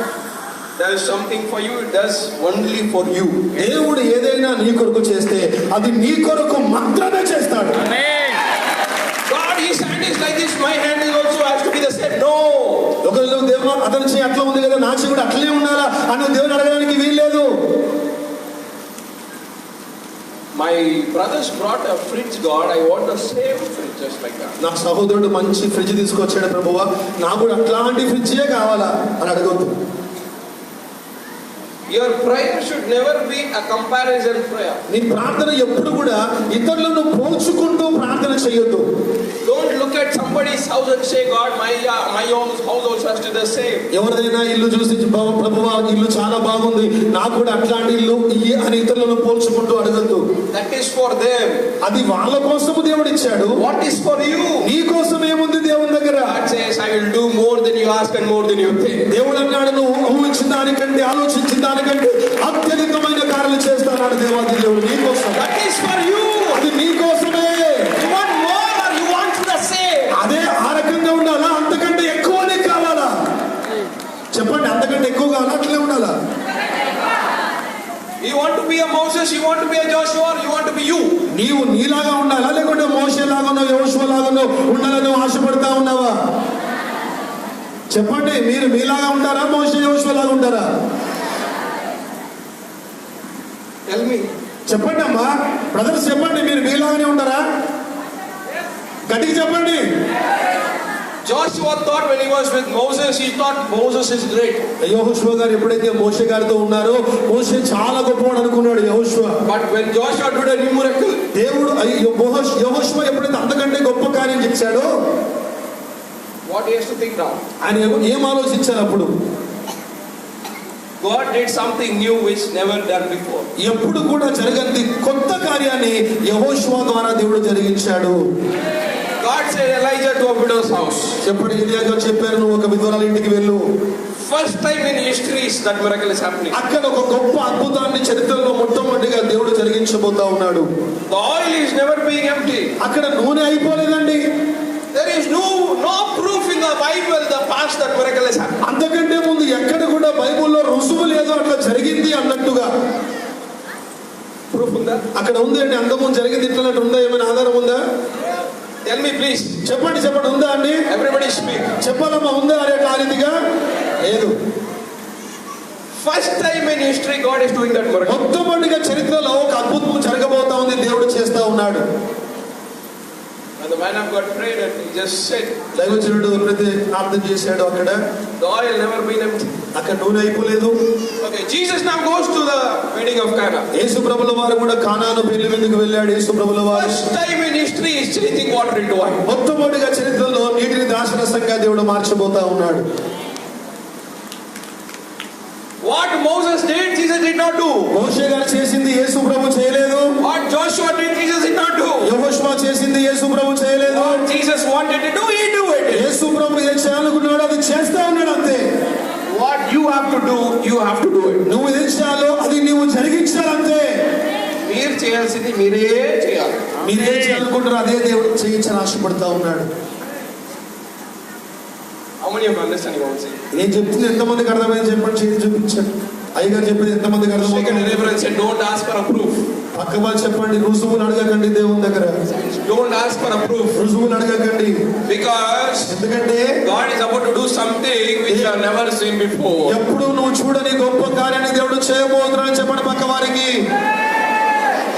does something for you, it does only for you. దేవుడు ఏదైనా నీ కొరకు చేస్తే అది నీ కొరకు మాత్రమే చేస్తాడు. God, his hand is like this, my hand is also has to be the same. No. ఒకళ్ళు దేవుడు అతని చేయి అట్లా ఉంది కదా, నా చేయి కూడా అట్లనే ఉండాలా అని దేవుడు అడగడానికి వీల్లేదు. My brothers brought a fridge, God. I want the same fridge, just like that. నా సహోదరుడు మంచి ఫ్రిడ్జ్ తీసుకొచ్చాడు ప్రభువా, నాకు కూడా అట్లాంటి ఫ్రిడ్జే కావాలా అని అడగొద్దు. Your prayer should never be a comparison prayer. నీ ప్రార్థన ఎప్పుడు కూడా ఇతరులను పోల్చుకుంటూ ప్రార్థన చేయొద్దు. Don't look at somebody's house and say, God, my house also has to be the same. ఎవరిదైనా ఇల్లు చూసి ప్రభువా ఇల్లు చాలా బాగుంది, నాకు కూడా అట్లాంటి ఇల్లు ఇయ్యి అని ఇతరులను పోల్చుకుంటూ అడగద్దు. That is for them. అది వాళ్ళ కోసము దేవుడు ఇచ్చాడు. What is for you? నీ కోసం ఏముంది దేవుని దగ్గర? God says, I will do more than you ask and more than you think. దేవుడు అన్నాడు, నువ్వు ఊహించిన దానికంటే ఆలోచించిన దానికంటే అత్యధికమైన కార్యాలు చేస్తాడు దేవాది దేవుడు నీ కోసం. That is for you. అది నీ కోసమే. You want more or you want the same? అదే ఆ రకంగా ఉండాలా, అంతకంటే ఎక్కువనే కావాలా? చెప్పండి, అంతకంటే ఎక్కువ కావాలా అట్లే ఉండాలా? You want to be a Moses, you want to be a Joshua, or you want to be you? నీవు నీలాగా ఉండాలా లేకుంటే మోషే లాగానో యెహోషువ లాగానో ఉండాలని ఆశపడతా ఉన్నావా? చెప్పండి, మీరు మీలాగా ఉంటారా మోషే యెహోషువ లాగా ఉంటారా? Tell me. చెప్పండి అమ్మా బ్రదర్స్, చెప్పండి, మీరు మీలాగానే ఉంటారా? గట్టిగా చెప్పండి. Joshua thought when he was with Moses, he thought Moses is great. యెహోషువ గారు ఎప్పుడైతే మోషే గారితో ఉన్నారో మోషే చాలా గొప్పవాడు అనుకున్నాడు యెహోషువ. But when Joshua did a new miracle, దేవుడు యెహోషువ ఎప్పుడైతే అంతకంటే గొప్ప కార్యం చేశాడో what he has to think now? ఆయన ఏం ఆలోచించారు అప్పుడు? God did something new which never done before. ఎప్పుడు కూడా జరగని కొత్త కార్యాన్ని యెహోషువ ద్వారా దేవుడు జరిగించాడు. God said Elijah to a widow's house. చెప్పండి, ఎలియా చెప్పారు, నువ్వు ఒక విధవరాలి ఇంటికి వెళ్ళు. First time in history that miracle is happening. అక్కడ ఒక గొప్ప అద్భుతాన్ని చరిత్రలో మొట్టమొదటిగా దేవుడు జరిగించబోతా ఉన్నాడు. The oil is never being empty. అక్కడ నూనె అయిపోలేదండి. There is no proof in the Bible the past that miracle is happening. అంతకంటే ముందు ఎక్కడ కూడా బైబిల్లో రుజువు లేదు అట్లా జరిగింది అన్నట్టుగా. Proof ఉందా? అక్కడ ఉంది అండి, అంతకుముందు జరిగింది ఇట్లా ఉందా? ఏమైనా ఆధారం ఉందా? Tell me please. చెప్పండి ఉందా అండి? Everybody speak. చెప్పాలమ్మా, ఉందా అని అట్లా ఆ రీతిగా? లేదు. First time in history God is doing that miracle. మొట్టమొదటిగా చరిత్రలో ఒక అద్భుతం జరగబోతా ఉంది, దేవుడు చేస్తా ఉన్నాడు. And the man of God prayed and he just said, దైవజనుడు ఎప్పుడైతే ప్రార్థన చేశాడో అక్కడ the oil never been empty. అక్కడ నూనె అయిపోలేదు. Okay, Jesus now goes to the wedding of Cana. యేసు ప్రభుల వారు కూడా కానాను పెళ్లి విందుకు వెళ్ళాడు. యేసు ప్రభుల వారు First time in history is changing water into wine. మొట్టమొదటిగా చరిత్రలో నీటిని ద్రాక్షరసంగా దేవుడు మార్చబోతా ఉన్నాడు. What Moses did, Jesus did not do. మోషే గారు చేసింది యేసు ప్రభు చేయలేదు. What Joshua did, Jesus did not do. యెహోషువ చేసింది యేసు ప్రభు చేయలేదు. What Jesus wanted to do, he do it. యేసు ప్రభు ఏం చేయాలనుకున్నాడో అది చేస్తా ఉన్నాడు అంతే. What you have to do, you have to do it. నువ్వు ఏం చేయాలో అది నువ్వు జరిగించాలంతే. మీరు చేయాల్సింది మీరే చేయాలి. మీరేం చేయాలనుకుంటారో అదే దేవుడు చేయించని ఆశపడతా ఉన్నాడు. How many of you understand what I'm saying? నేను చెప్తుంది ఎంతమందికి అర్థమైంది చెప్పండి, చేసి చూపించండి. అయ్యగారు చెప్పింది ఎంతమందికి Second అర్థమవుతుంది? reference said, don't ask for a proof. పక్క వాళ్ళు చెప్పండి, రుజువులు అడగకండి దేవుని దగ్గర. Don't ask for a proof. రుజువులు అడగకండి. Because ఎందుకంటే God is about to do something which you have never seen before. ఎప్పుడు నువ్వు చూడని గొప్ప కార్యాన్ని దేవుడు చేయబోతున్నాడని చెప్పండి పక్క వారికి.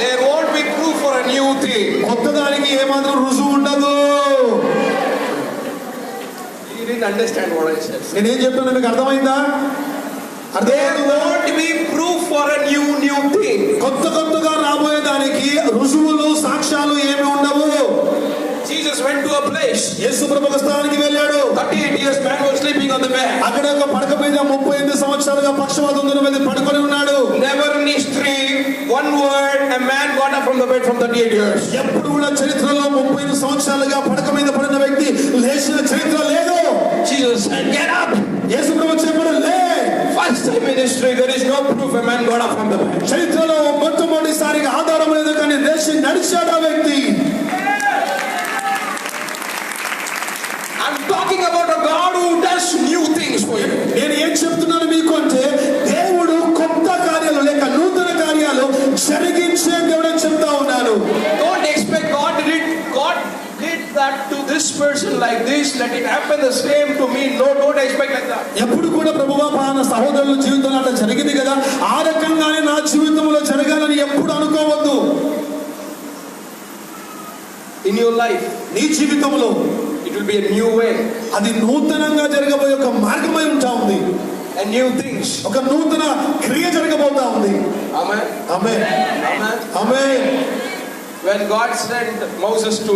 There won't be proof for a new thing. కొత్త దానికి ఏమాత్రం రుజువు ఉండదు. You didn't understand what I said. నేనేం చెప్తున్నా మీకు అర్థమైందా? There won't be proof for a new thing. కొత్తగా రాబోయే దానికి రుజువులు సాక్ష్యాలు ఏమి ఉండవు. Jesus went to a place. యేసు ప్రభు ఒక స్థానానికి వెళ్ళాడు. 38 years man was sleeping on the bed. అక్కడ ఒక పడక మీద 38 సంవత్సరాలుగా పక్షవాతం మీద పడుకొని ఉన్నాడు. Never in history, one word, a man got up from the bed from 38 years. ఎప్పుడు కూడా చరిత్రలో 35 సంవత్సరాలుగా పడక మీద పడిన వ్యక్తి లేచిన చరిత్ర లేదు. Jesus said, get up. యేసు ప్రభు చెప్పాడు, లే. First time in history, there is no proof a man got up from the bed. చరిత్రలో మొట్టమొదటిసారిగా ఆధారం లేదు, కానీ లేచి నడిచాడు ఆ వ్యక్తి. I'm talking about a God who does new things for you. నేను ఏం చెప్తున్నాను మీకు అంటే, దేవుడు కొత్త కార్యాలు లేక నూతన కార్యాలు జరిగించే దేవుడు అని చెప్తా ఉన్నాను. Don't expect God did that to this person like this, let it happen the same to me. No, don't expect like that. ఎప్పుడు కూడా ప్రభువా నా సహోదరుల జీవితంలో అట్లా జరిగింది కదా, ఆ రకంగానే నా జీవితంలో జరగాలని ఎప్పుడు అనుకోవద్దు. In your life, నీ జీవితంలో it will be a new way, అది నూతనంగా జరగబోయే ఒక మార్గమై ఉంటా ఉంది. and new things. ఒక నూతన క్రియ జరగబోతా ఉంది. Amen. Amen. Amen. Amen. When God sent Moses to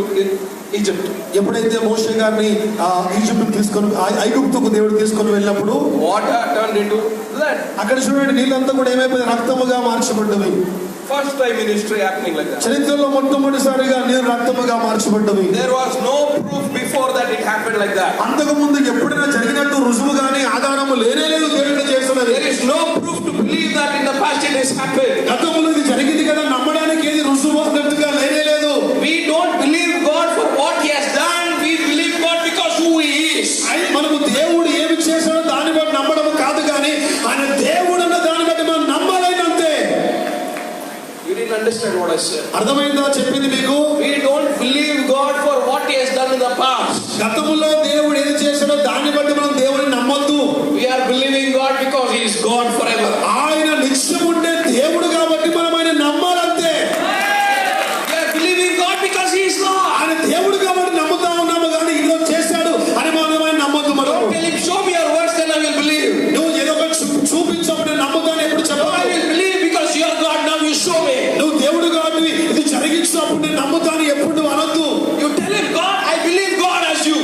Egypt, ఎప్పుడైతే మోషే గారిని ఈజిప్ట్ తీసుకొని ఐగుప్తుకు దేవుడు తీసుకొని వెళ్ళినప్పుడు water turned into blood. అక్కడ చూడండి, నీళ్ళంతా కూడా ఏమైపోయింది, రక్తముగా మార్చబడ్డవి. First time in history happening like that. చరిత్రలో మొట్టమొదటిసారిగా నీరు రక్తముగా మార్చబడ్డవి. There was no proof before that it happened like that. అంతకు ముందు ఎప్పుడైనా జరిగినట్టు రుజువు గాని ఆధారము లేనే లేదు దేవుడు చేస్తున్నది. There is no proof to believe that in the past it has happened. గతంలో ఇది జరిగింది కదా నమ్మడానికి ఏది రుజువు అన్నట్టుగా లేనే లేదు. We don't believe God for what he has done. We believe God because who he is. మనము దేవుడు ఏమి చేశాడో దాన్ని బట్టి నమ్మడం కాదు, కానీ ఆయన దేవుడు అన్న దాన్ని బట్టి మనం నమ్మాలైనంతే. You didn't understand what I said. అర్థమైందా చెప్పింది మీకు? We don't believe God for what he has done in the past. గతంలో దేవుడు ఏది చేశాడో దాన్ని బట్టి మనం దేవుడిని నమ్మొద్దు. We are believing God because he is God forever. ఆయన నిత్యం ఉండే దేవుడు కాబట్టి మనం ఆయన నమ్మాలంతే. We are believing God because he is Lord. ఆయన దేవుడు కాబట్టి నమ్ముతా ఉన్నాము, కానీ ఈరోజు చేశాడు అని మనం ఆయన నమ్మొద్దు. మనం Tell him, show me your words, then I will believe. నువ్వు ఏదో ఒకటి చూపించబడి నమ్ముతాను ఎప్పుడు I చెప్పాలి. will believe because you are God. Now you show me. నువ్వు దేవుడు కాబట్టి ఇది జరిగించినప్పుడు నేను నమ్ముతాను ఎప్పుడు నువ్వు అనొద్దు. You tell him, God, I believe God as you.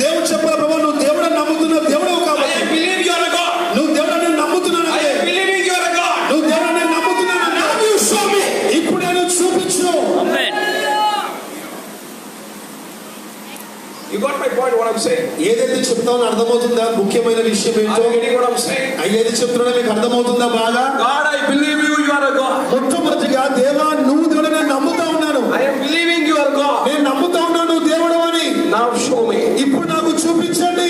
దేవుడు చెప్పాలి, ప్రభు నువ్వు దేవుడు నమ్ముతున్నావు, దేవుడు I కాబట్టి believe you are a God. నువ్వు దేవుడు నేను నమ్ముతున్నాను. I am believing you are a God. నువ్వు దేవుడు నేను నమ్ముతున్నాను. Now you show me. ఇప్పుడు నేను చూపించు. Amen. You got my point, what I'm saying? ఏదైతే చెప్తానో అర్థమవుతుందా? ముఖ్యమైన విషయం Are ఏంటో you getting what I'm saying? ఏది చెప్తున్నా మీకు అర్థమవుతుందా బాగా? God, I believe you, you are a God. మొట్టమొదటిగా దేవా నువ్వు దేవుడు నేను నమ్ముతా ఉన్నాను. I am believing you are God. నేను నమ్ముతా ఉన్నాను నువ్వు దేవుడు అని. Now show me. ఇప్పుడు నాకు చూపించండి.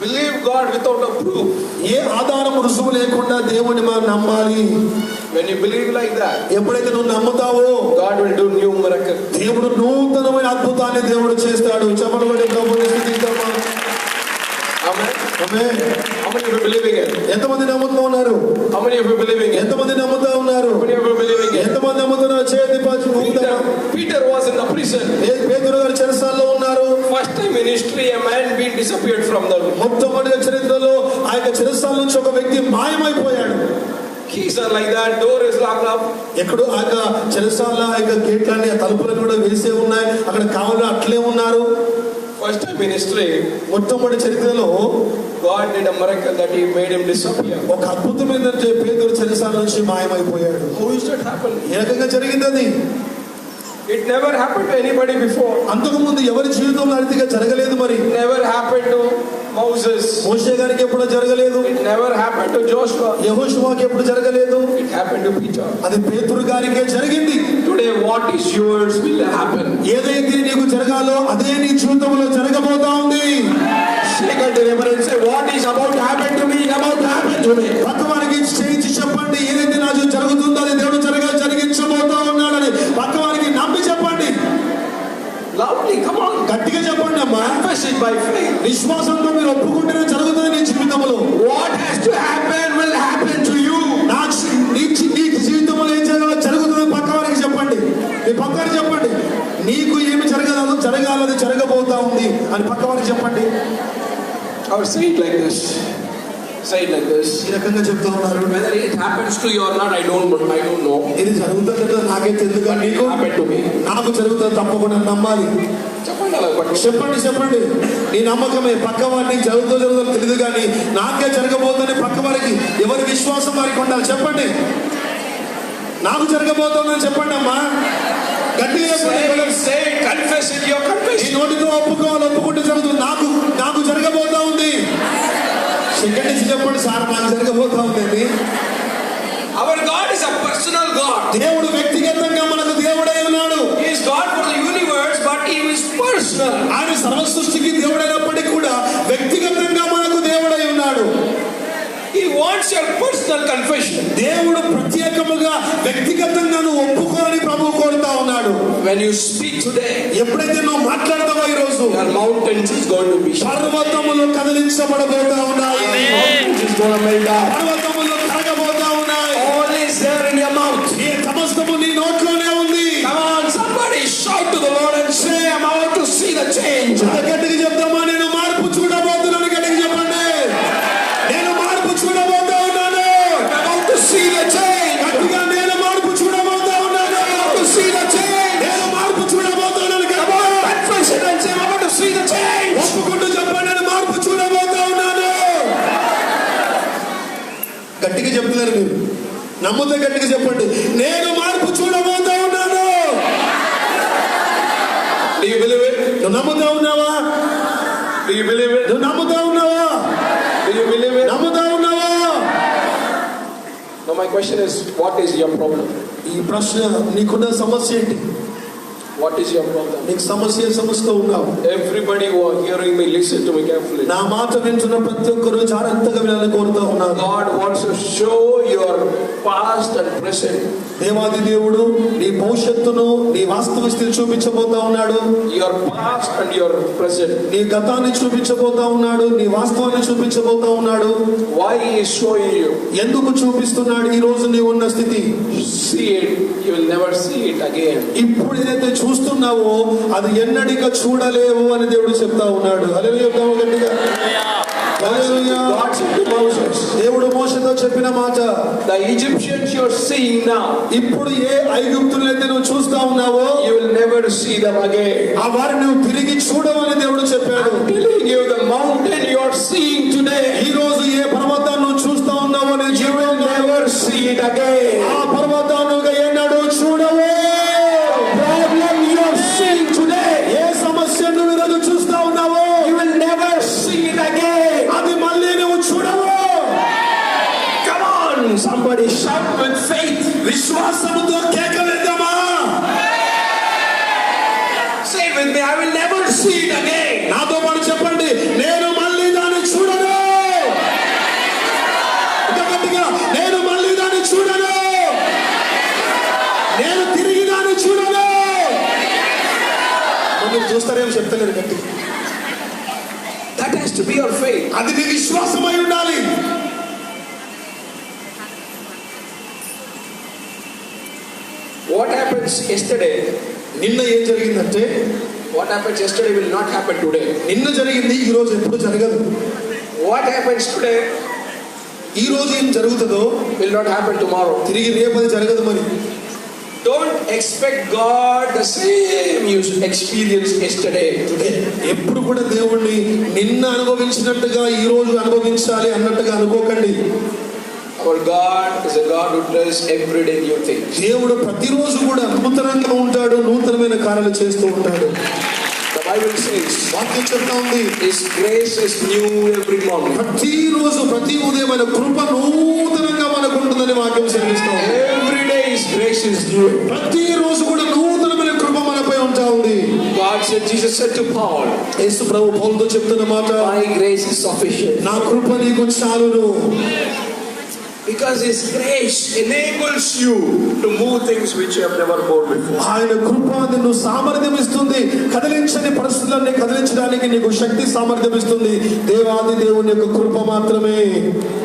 Believe God without a proof. ఏ ఆధారం రుజువు లేకుండా దేవుని మనం నమ్మాలి. When you believe like that, ఎప్పుడైతే నువ్వు నమ్ముతావో God will do new miracle. దేవుడు నూతనమైన అద్భుతాన్ని దేవుడు చేస్తాడు. చెప్పబడి ప్రభువుని స్తుతిద్దామా? Amen. Amen. How many of you believing it? ఎంతమంది నమ్ముతా ఉన్నారు? How many of you believing it? ఎంతమంది నమ్ముతా ఉన్నారు? How many of you believing it? ఎంతమంది నమ్ముతున్నారు? చేతి పచ్చి Peter was in the prison. పేతురు గారు చెరసాలలో ఉన్నారు. First time in history a man being disappeared from the మొట్టమొదటి చరిత్రలో ఆ యొక్క చెరసాల నుంచి ఒక వ్యక్తి మాయమైపోయాడు. keys are like that, door is locked up. ఎక్కడో ఆ యొక్క చెరసాల ఆ యొక్క గేట్లన్నీ ఆ తలుపులను కూడా వేసే ఉన్నాయి. అక్కడ కావాలి అట్లే ఉన్నారు. First time in history, మొట్టమొదటి చరిత్రలో God did a miracle that he made him disappear. ఒక అద్భుతం ఏంటంటే పేతురు చెరసాల నుంచి మాయమైపోయాడు. How is that happen? ఏ రకంగా జరిగింది అది? It never happened to anybody before. అంతకు ముందు ఎవరి జీవితంలో అతిగా జరగలేదు. మరి It never happened to Moses. మోషే గారికి ఎప్పుడు జరగలేదు. It never happened to Joshua. యెహోషువకి ఎప్పుడు జరగలేదు. It happened to Peter. అది పేతురు గారికే జరిగింది. Today what is yours will happen. ఏదైతే నీకు జరగాలో అదే నీ జీవితంలో జరగబోతా ఉంది. Shake the neighbor and say, what is about to happen to me is about to happen to me. పక్కవారికి చేయించి చెప్పండి, ఏదైతే నా జీవితం జరుగుతుందో అది దేవుడు జరిగించబోతా ఉన్నాడని పక్కవారికి నమ్మి చెప్పండి. Loudly, come on. గట్టిగా చెప్పండి అమ్మా. Confess it by faith. విశ్వాసంతో మీరు ఒప్పుకుంటేనే జరుగుతుంది నీ జీవితంలో. What has to happen will happen to you. నీ జీవితంలో ఏం జరుగుతుందో పక్కవారికి చెప్పండి. మీ పక్కవారికి చెప్పండి, నీకు ఏమి జరగాలది జరగబోతా ఉంది అని పక్కవారికి చెప్పండి. Or say it like this. say it like this. ఈ రకంగా చెప్తూ ఉన్నారు. Whether it happens to you or not, I don't know. ఇది జరుగుతుందో నాకైతే ఎందుకు But it నీకు happened to me. నాకు జరుగుతుంది తప్పకుండా నమ్మాలి. చెప్పండి అలా పట్టుకో. చెప్పండి నీ నమ్మకమే. పక్క వారికి జరుగుతుందో తెలియదు కానీ నాకే జరగబోతుందని పక్క వారికి ఎవరి విశ్వాసం వారికి ఉండాలి. చెప్పండి నాకు జరగబోతుందని చెప్పండి అమ్మా. గట్టిగా Confess it, your confession. ఈ నోటితో ఒప్పుకుంటే జరుగుతుంది. నాకు జరగబోతా ఉంది. సెకండ్ నుంచి చెప్పండి సార్ నాకు జరగబోతా ఉంది. Our God is a personal God. దేవుడు వ్యక్తిగతంగా మనకు దేవుడై ఉన్నాడు. He is God for the universe, but he is personal. ఆయన సర్వ సృష్టికి దేవుడైనప్పటికీ కూడా వ్యక్తిగతంగా మనకు దేవుడై ఉన్నాడు. He wants your personal confession. దేవుడు ప్రత్యేకముగా వ్యక్తిగతంగా నువ్వు ఒప్పుకోని ప్రభువు కోరుతా ఉన్నాడు. When you speak today, ఎప్పుడైతే నువ్వు మాట్లాడతావో ఈ రోజు your mountains is going to be పర్వతములు కదిలించబడబోతా ఉన్నాయి. mountains is going to melt down. పర్వతములు కరగబోతా ఉన్నాయి. All is there in your mouth. ఈ సమస్తము నీ నోట్లోనే ఉంది. Come on, somebody shout to the Lord and say, I'm about to see the change. గట్టిగా చెప్తామా నేను మార్పు చూడబోతున్నాను. గట్టిగా చెప్పండి నేను మార్పు చూడబోతా ఉన్నాను. I'm about to see the change. గట్టిగా నేను మార్పు చూడబోతా ఉన్నాను. I'm about to see the change. నేను మార్పు చూడబోతున్నాను. Come on, confess it and say, I'm about to see the change. ఒప్పుకుంటూ చెప్పండి నేను మార్పు చూడబోతా ఉన్నాను. గట్టిగా చెప్తున్నారు మీరు. నమ్ముతే గట్టిగా చెప్పండి నేను మార్పు చూడబోతా ఉన్నాను. Do you believe it? నువ్వు నమ్ముతా ఉన్నావా? Do you believe it? నువ్వు నమ్ముతా ఉన్నావా? Do you believe it? నమ్ముతా ఉన్నావా? Now my question is, what is your problem? ఈ ప్రశ్న నీకున్న సమస్య ఏంటి? What is your problem? నీకు సమస్యతో ఉన్నావు. Everybody who are hearing me, listen to me carefully. నా మాట వింటున్న ప్రతి ఒక్కరు జాగ్రత్తగా వినాలని కోరుతా ఉన్నాను. God wants to show your past and present. దేవాది దేవుడు నీ భవిష్యత్తును నీ వాస్తవ స్థితిని చూపించబోతా ఉన్నాడు. Your past and your present. నీ గతాన్ని చూపించబోతా ఉన్నాడు. నీ వాస్తవాన్ని చూపించబోతా ఉన్నాడు. Why he is showing you? ఎందుకు చూపిస్తున్నాడు? ఈ రోజు నీ ఉన్న స్థితి See it, you will never see it again. ఇప్పుడు ఏదైతే చూస్తున్నావో అది ఎన్నడిగా చూడలేవు అని దేవుడు చెప్తా ఉన్నాడు. హల్లెలూయా చెప్తాము గట్టిగా. హల్లెలూయా. God said to Moses, దేవుడు మోషేతో చెప్పిన మాట, the Egyptians you are seeing now, ఇప్పుడు ఏ ఐగుప్తులైతే నువ్వు చూస్తా ఉన్నావో you will never see them again. ఆ వారిని నువ్వు తిరిగి చూడవని దేవుడు చెప్పాడు. I'm telling you, the mountain you are seeing today, ఈ రోజు ఏ పర్వతాన్ని నువ్వు చూస్తా ఉన్నావో you will never see it again. ఆ పర్వతాన్ని ఎన్నడూ చూడవు. Problem you are seeing today, ఏ సమస్య నువ్వు ఈరోజు చూస్తా ఉన్నావో you will never see it again. అది మళ్ళీ నువ్వు చూడవు. Come on, somebody shout with faith. విశ్వాసముతో కేకలేద్దామా? Say it with me, I will never see it again. నాతో పాటు చెప్పండి నేను మళ్ళీ దాన్ని చూడను. ఇంకా గట్టిగా నేను మళ్ళీ దాన్ని చూడను. నేను తిరిగి దాన్ని చూడను. మీరు చూస్తారేమో చెప్తలేరు గట్టి. That has to be your faith. అది నీ విశ్వాసమై ఉండాలి. What happens yesterday, నిన్న ఏం జరిగిందంటే what happens yesterday will not happen today. నిన్న జరిగింది ఈ రోజు ఎప్పుడు జరగదు. What happens today ఈ రోజు ఏం జరుగుతుందో will not happen tomorrow. తిరిగి రేపు అది జరగదు. మరి Don't expect God the same you experienced yesterday today. ఎప్పుడు కూడా దేవుణ్ణి నిన్న అనుభవించినట్టుగా ఈ రోజు అనుభవించాలి అన్నట్టుగా అనుకోకండి. Our God is a God who does every day new things. దేవుడు ప్రతిరోజు కూడా నూతనంగా ఉంటాడు. నూతనమైన కార్యాలు చేస్తూ ఉంటాడు. The Bible says వాక్యం చెప్తా ఉంది His grace is new every morning. ప్రతిరోజు ప్రతి ఉదయమైన కృప నూతనంగా మనకు ఉంటుందని వాక్యం సెలవిస్తా ఉంది. Every day His grace is new. ప్రతిరోజు కూడా నూతనమైన కృప మనపై ఉంటా ఉంది. God said, Jesus said to Paul, యేసు ప్రభు పౌలుతో చెప్తున్న మాట, my grace is sufficient. నా కృప నీకు చాలును. Because His grace enables you to move things which you have never moved before. ఆయన కృప నిన్ను సామర్థ్యం ఇస్తుంది. కదిలించని పరిస్థితులన్నీ కదిలించడానికి నీకు శక్తి సామర్థ్యం ఇస్తుంది. దేవాది దేవుని యొక్క కృప మాత్రమే.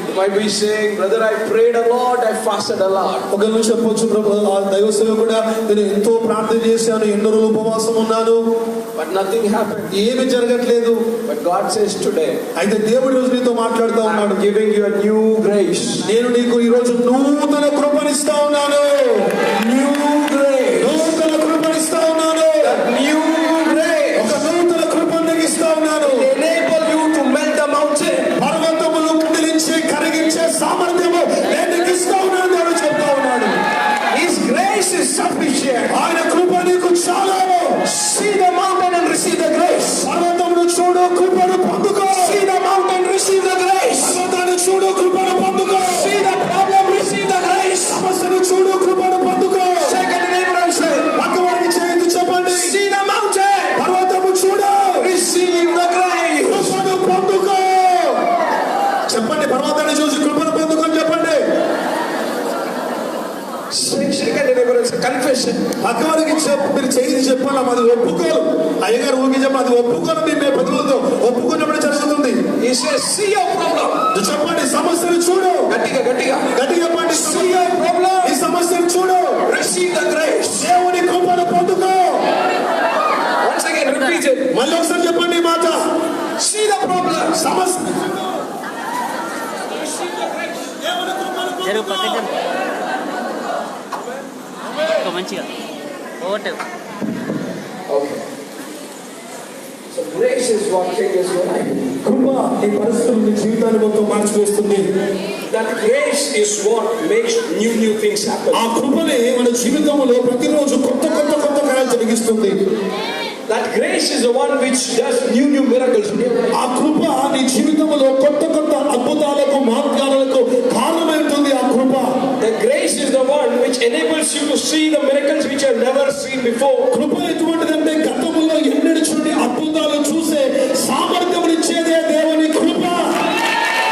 You might be saying, brother, I prayed a lot, I fasted a lot. ఒకళ్ళు చెప్పొచ్చు, ప్రభు దైవ సేవకుడా నేను ఎంతో ప్రార్థన చేశాను, ఎన్నో రోజులు ఉపవాసం ఉన్నాను. But nothing happened. ఏమి జరగట్లేదు. But God says today, అయితే దేవుడు రోజు నీతో మాట్లాడుతూ ఉన్నాడు. I'm giving you a new grace. నేను నీకు ఈ రోజు నూతన కృపనిస్తా ఉన్నాను. New grace. నూతన కృపనిస్తా ఉన్నాను. New grace. ఒక నూతన కృపను నీకు ఇస్తా ఉన్నాను. Enable you to melt the mountain. పర్వతములు కదిలించే కరిగించే సామర్థ్యము నేను నీకు ఇస్తా ఉన్నాను దేవుడు చెప్తా ఉన్నాడు. His grace is sufficient. ఆయన కృప నీకు చాలు. See the mountain and receive the grace. పర్వతమును చూడు, కృపను పొందుకో. See the mountain, receive the grace. పర్వతాన్ని చూడు, కృపను పొందుకో. See the problem, receive the grace. సమస్యను చూడు, కృపను పొందుకో. Second neighbor and say, పక్కవాడికి చేయండి చెప్పండి. see the mountain, పర్వతము చూడు, receive the grace. కృపను పొందుకో. చెప్పండి, పర్వతాన్ని చూసి కృపను పొందుకొని చెప్పండి. Second neighbor and say, confession. పక్కవాడికి మీరు చేయింది చెప్పాలి, అది ఒప్పుకోలు. అయ్యగారు ఊరికి చెప్పాలి, అది ఒప్పుకోను. మీ బతుకులతో ఒప్పుకున్నప్పుడు జరుగుతుంది. He says, see your problem. చెప్పండి, సమస్యను చూడు. గట్టిగా గట్టిగా గట్టిగా చెప్పండి, see your problem. ఈ సమస్యను చూడు, Receive the grace. దేవుని కృపను పొందుకో. Once again, repeat it. మళ్ళీ ఒకసారి చెప్పండి ఈ మాట. See the problem. సమస్య జరుగు పక్కకి మంచిగా vote. Okay. So grace is what changes your life. కృప ఈ పరిస్థితులను జీవితాన్ని మొత్తం మార్చివేస్తుంది. That grace is what makes new things happen. ఆ కృపనే మన జీవితంలో ప్రతిరోజు కొత్త కార్యాలు జరిగిస్తుంది. That grace is the one which does new miracles in your life. ఆ కృప నీ జీవితంలో కొత్త అద్భుతాలకు మార్గాలకు కారణమవుతుంది. ఆ కృప, The grace is the one which enables you to see the miracles which you have never seen before. కృప ఎటువంటిదంటే గతంలో ఎన్నడూ చూడని అద్భుతాలు చూసే సామర్థ్యం ఇచ్చేదే దేవుని కృప.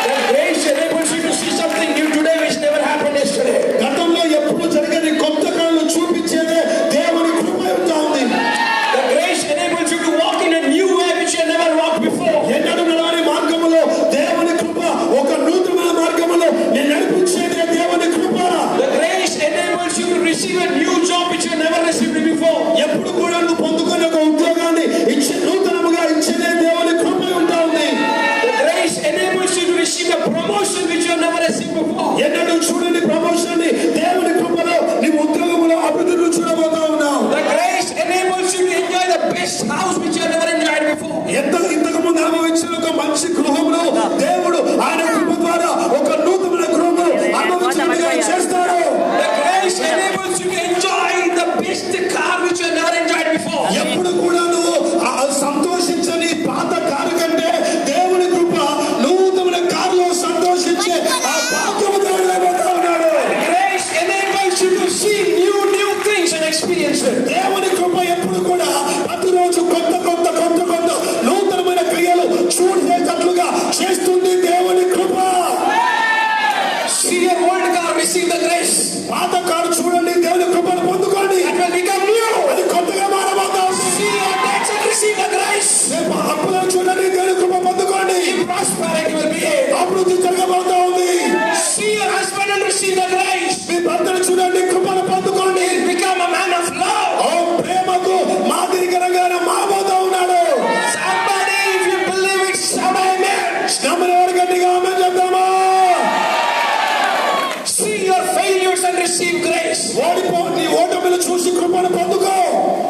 That grace enables you to see something new today which never happened yesterday. గతంలో ఎప్పుడు జరగని కొత్త కార్యాలు చూపించేదే దేవుని కృప ఉంటా ఉంది. The grace enables you to walk in a new way which you have never walked before. ఎన్నడూ నడవని మార్గములో దేవుని కృప, ఒక నూతన మార్గములో నేను నడిపించేదే దేవుని కృప. The grace enables you to receive a new job which you have never received before. ఎప్పుడు కూడా నువ్వు పొందుకునే ఒక ఉద్యోగాన్ని నూతనముగా ఇచ్చేదే దేవుని కృప ఉంటా ఉంది. The grace enables you to receive a promotion which you have never received before. ఎన్నడూ చూడని ప్రమోషన్ ని దేవుని కృపలో నీ ఉద్యోగంలో అభివృద్ధి చూడబోతా ఉన్నావు. The grace enables you to enjoy the best house which you have never enjoyed before. ఇంతకు ముందు అనుభవించిన ఒక మంచి గృహంలో దేవుడు ఆయన కృప ద్వారా ఒక నూతన గృహంలో అనుభవించినట్టుగా చేస్తాడు. The grace enables you to enjoy the best car which you have never enjoyed before. ఎప్పుడు కూడా నువ్వు సంతోషించని పాత కారు కంటే దేవుని కృప నూతన కారులో సంతోషించే ఆ భాగ్యము దేవుడు ఇవ్వబోతా ఉన్నాడు. Grace enables you to see new things and experience it. దేవుని కృప ఎప్పుడు కూడా ప్రతిరోజు కొత్త నూతనమైన క్రియలు చూడేటట్లుగా చేస్తుంది దేవుని కృప. See your old car, receive the grace. పాత కారు చూడండి, దేవుని కృపను పొందుకోండి. It will become new. అది కొత్తగా మారబోతా ఉంది. See your debts and receive the grace. అప్పులను చూడండి, దేవుని కృప పొందుకోండి. Prosperity will be. అభివృద్ధి జరగబోతా ఉంది. See your husband and receive the grace. మీ భర్తను చూడండి, కృపను పొందుకోండి. Become a man of love. ప్రేమకు మాదిరికరంగా మారబోతా ఉన్నాడు. Somebody, if you believe it, shout amen. నమ్మని గట్టిగా ఆమేన్ చెప్దామా? See your failures and receive grace. నీ ఓటమిలు చూసి కృపను పొందుకో.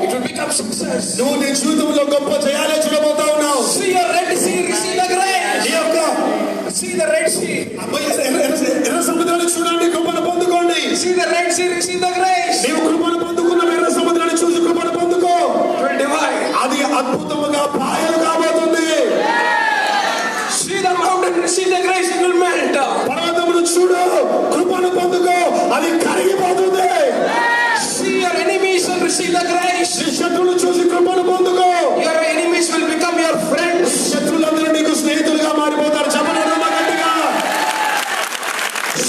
It will become success. నువ్వు నీ జీవితంలో గొప్ప జయాలే చూడబోతా ఉన్నావు. See your Red Sea, receive the grace. ఈ యొక్క See the Red Sea. ఎర్ర సముద్రాన్ని చూడండి, కృపను పొందుకోండి. See the Red Sea, receive the grace. నీవు కృపను పొందుకున్న ఎర్ర సముద్రాన్ని చూసి కృపను పొందుకో. It will divide. అది అద్భుతముగా పాయలు కాబోతుంది. See the mountain, receive the grace. It will melt. పర్వతమును చూడు, కృపను పొందుకో, అది కరిగిపోతుంది. See your enemies and receive the grace. నీ శత్రువులు చూసి కృపను పొందుకో. Your enemies will become your friends. శత్రులందరూ నీకు స్నేహితులుగా మారిపోతారు. చెప్పండి గట్టిగా.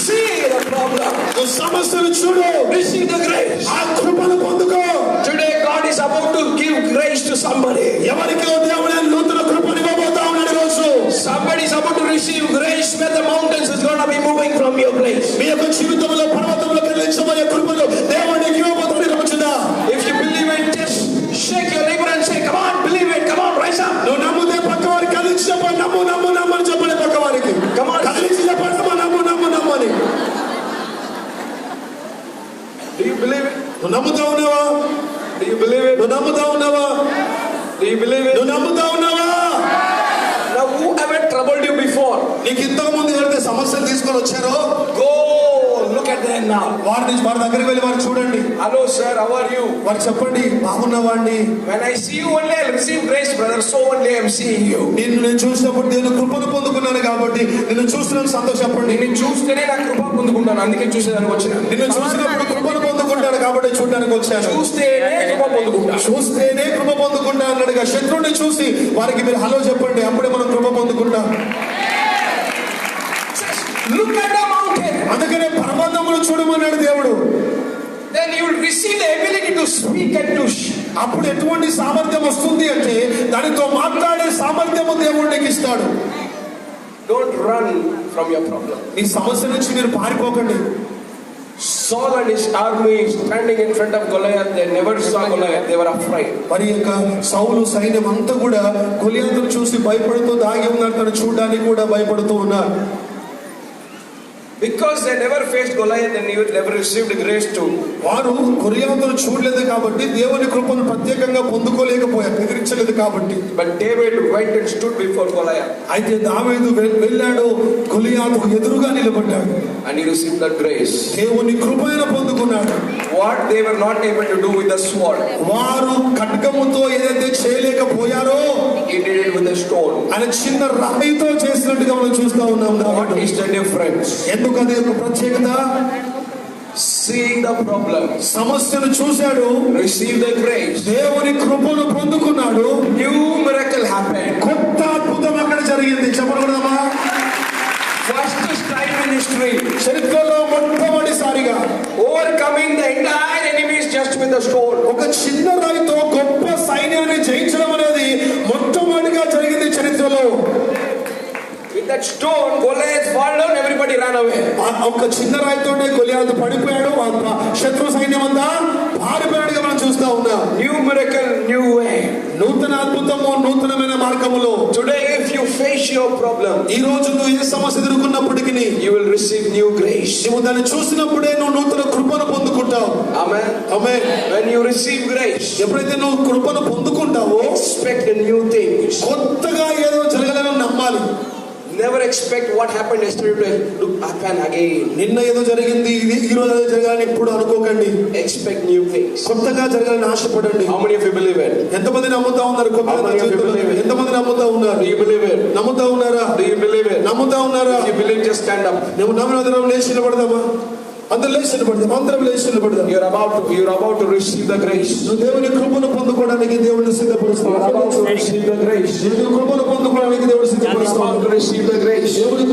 See the problem. నువ్వు సమస్యను చూడు, Receive the grace. ఆ కృపను పొందుకో. Today God is about to give grace to somebody. ఎవరికో దేవుడు నూతన కృపను ఇవ్వబోతా ఉన్నాడు ఈరోజు. Somebody is about to receive grace where the mountains is going to be moving from your place. మీ యొక్క జీవితంలో పర్వతంలో కదిలించబోయే కృపను దేవుడు నీకు ఇవ్వబోతున్నాడు. If you believe it, just shake your neighbor and say, come on, believe believe it? నువ్వు నమ్ముతా ఉన్నావా? Do you believe it? నువ్వు నమ్ముతా ఉన్నావా? Now, who ever troubled you before? నీకు ఇంతకు ముందు ఎవరైతే సమస్యలు తీసుకొని వచ్చారో Go look at them now. వారి దగ్గరికి వెళ్ళి వారు చూడండి. Hello, sir. How are you? వారు చెప్పండి, బాగున్నావా అండి? When I see you only, I'll receive grace, brother. So only I'm seeing you. నేను చూసినప్పుడు నేను కృపను పొందుకున్నాను కాబట్టి నిన్ను చూస్తున్నాను సంతోషపడండి. నిన్ను చూస్తేనే నా కృప పొందుకుంటాను, అందుకే చూసేదానికి వచ్చిన. నిన్ను చూసినప్పుడు కృపను పొందుకుంటాను కాబట్టి చూడడానికి వచ్చాను. చూస్తేనే కృప పొందుకుంటా. చూస్తేనే కృప పొందుకుంటా అన్నాడుగా. శత్రువుని చూసి వారికి మీరు హలో చెప్పండి, అప్పుడే మనం కృప పొందుకుంటాం. Look at the mountain. అందుకనే పర్వతములు చూడమన్నాడు దేవుడు. Then you will receive the ability to speak and to అప్పుడు ఎటువంటి సామర్థ్యం వస్తుంది అంటే దానితో మాట్లాడే సామర్థ్యము దేవుడు నీకు ఇస్తాడు. Don't run from your problem. ఈ సమస్య నుంచి మీరు పారిపోకండి. Saul and his army standing in front of Goliath, they never saw Goliath, they were afraid. మరి యొక్క సౌలు సైన్యం అంతా కూడా గొలియాతును చూసి భయపడుతూ దాగి ఉన్నారు, తను చూడడానికి కూడా భయపడుతూ ఉన్నారు. Because they never faced Goliath and never received grace to. వారు గొలియాతును చూడలేదు కాబట్టి దేవుని కృపను ప్రత్యేకంగా పొందుకోలేకపోయారు, ఎదిరించలేదు కాబట్టి. But David went and stood before Goliath. అయితే దావీదు వెళ్ళాడు, గొలియాతు ఎదురుగా నిలబడ్డాడు. And he received that grace. దేవుని కృపను పొందుకున్నాడు. What they were not able to do with the sword, వారు ఖడ్గముతో ఏదైతే చేయలేకపోయారో he did it with a stone. ఆయన చిన్న రాయితో చేసినట్టుగా మనం చూస్తా ఉన్నాం. What is the difference? ఎందుకు అది ఒక ప్రత్యేకత? Seeing the problem, సమస్యను చూశాడు, receive the grace. దేవుని కృపను పొందుకున్నాడు. New miracle happened. కొత్త అద్భుతం అక్కడ జరిగింది. చెప్పకూడదమ్మా? First time in history, చరిత్రలో మొట్టమొదటిసారిగా overcoming the entire enemies just with a stone. ఒక చిన్న రాయితో గొప్ప సైన్యాన్ని జయించడం అనేది మొట్టమొదటిగా జరిగింది చరిత్రలో. With that stone, Goliath fall down, everybody ran away. ఒక చిన్న రాయితోనే గొలియాతు పడిపోయాడు, శత్రు సైన్యం అంతా పారిపోయాడుగా మనం చూస్తా ఉన్నాం. New miracle, new way. నూతన అద్భుతము, నూతనమైన మార్గములో. Today, if you face your problem, ఈ రోజు నువ్వు ఏ సమస్య ఎదుర్కొన్నప్పటికీ you will receive new grace. నువ్వు దాన్ని చూసినప్పుడే నువ్వు నూతన కృపను పొందుకుంటావు. Amen. Amen. When you receive grace, ఎప్పుడైతే నువ్వు కృపను పొందుకుంటావో expect a new things. కొత్తగా ఏదో జరగాలని నమ్మాలి. Never expect what happened yesterday to happen again. నిన్న ఏదో జరిగింది, ఈ రోజు ఏదో జరగాలని ఎప్పుడు అనుకోకండి. Expect new things. కొత్తగా జరగాలని ఆశపడండి. How many of you believe it? ఎంతమంది నమ్ముతా ఉన్నారు? కొత్తగా ఎంతమంది నమ్ముతా ఉన్నారు? Do you believe it? నమ్ముతా ఉన్నారా? Do you believe it? నమ్ముతా ఉన్నారా? If you believe, just stand up. నువ్వు నమ్మిన లేచి నిలబడదామా? అందరూ లేచి నిలబడదాం. అందరం లేచి నిలబడదాం. You're about to receive the grace. నువ్వు దేవుని కృపను పొందుకోవడానికి దేవుడిని సిద్ధపరుస్తావు. You're about to receive the grace. దేవుని కృపను పొందుకోవడానికి దేవుడు You're సిద్ధపరుస్తావు. about to receive the grace. దేవుని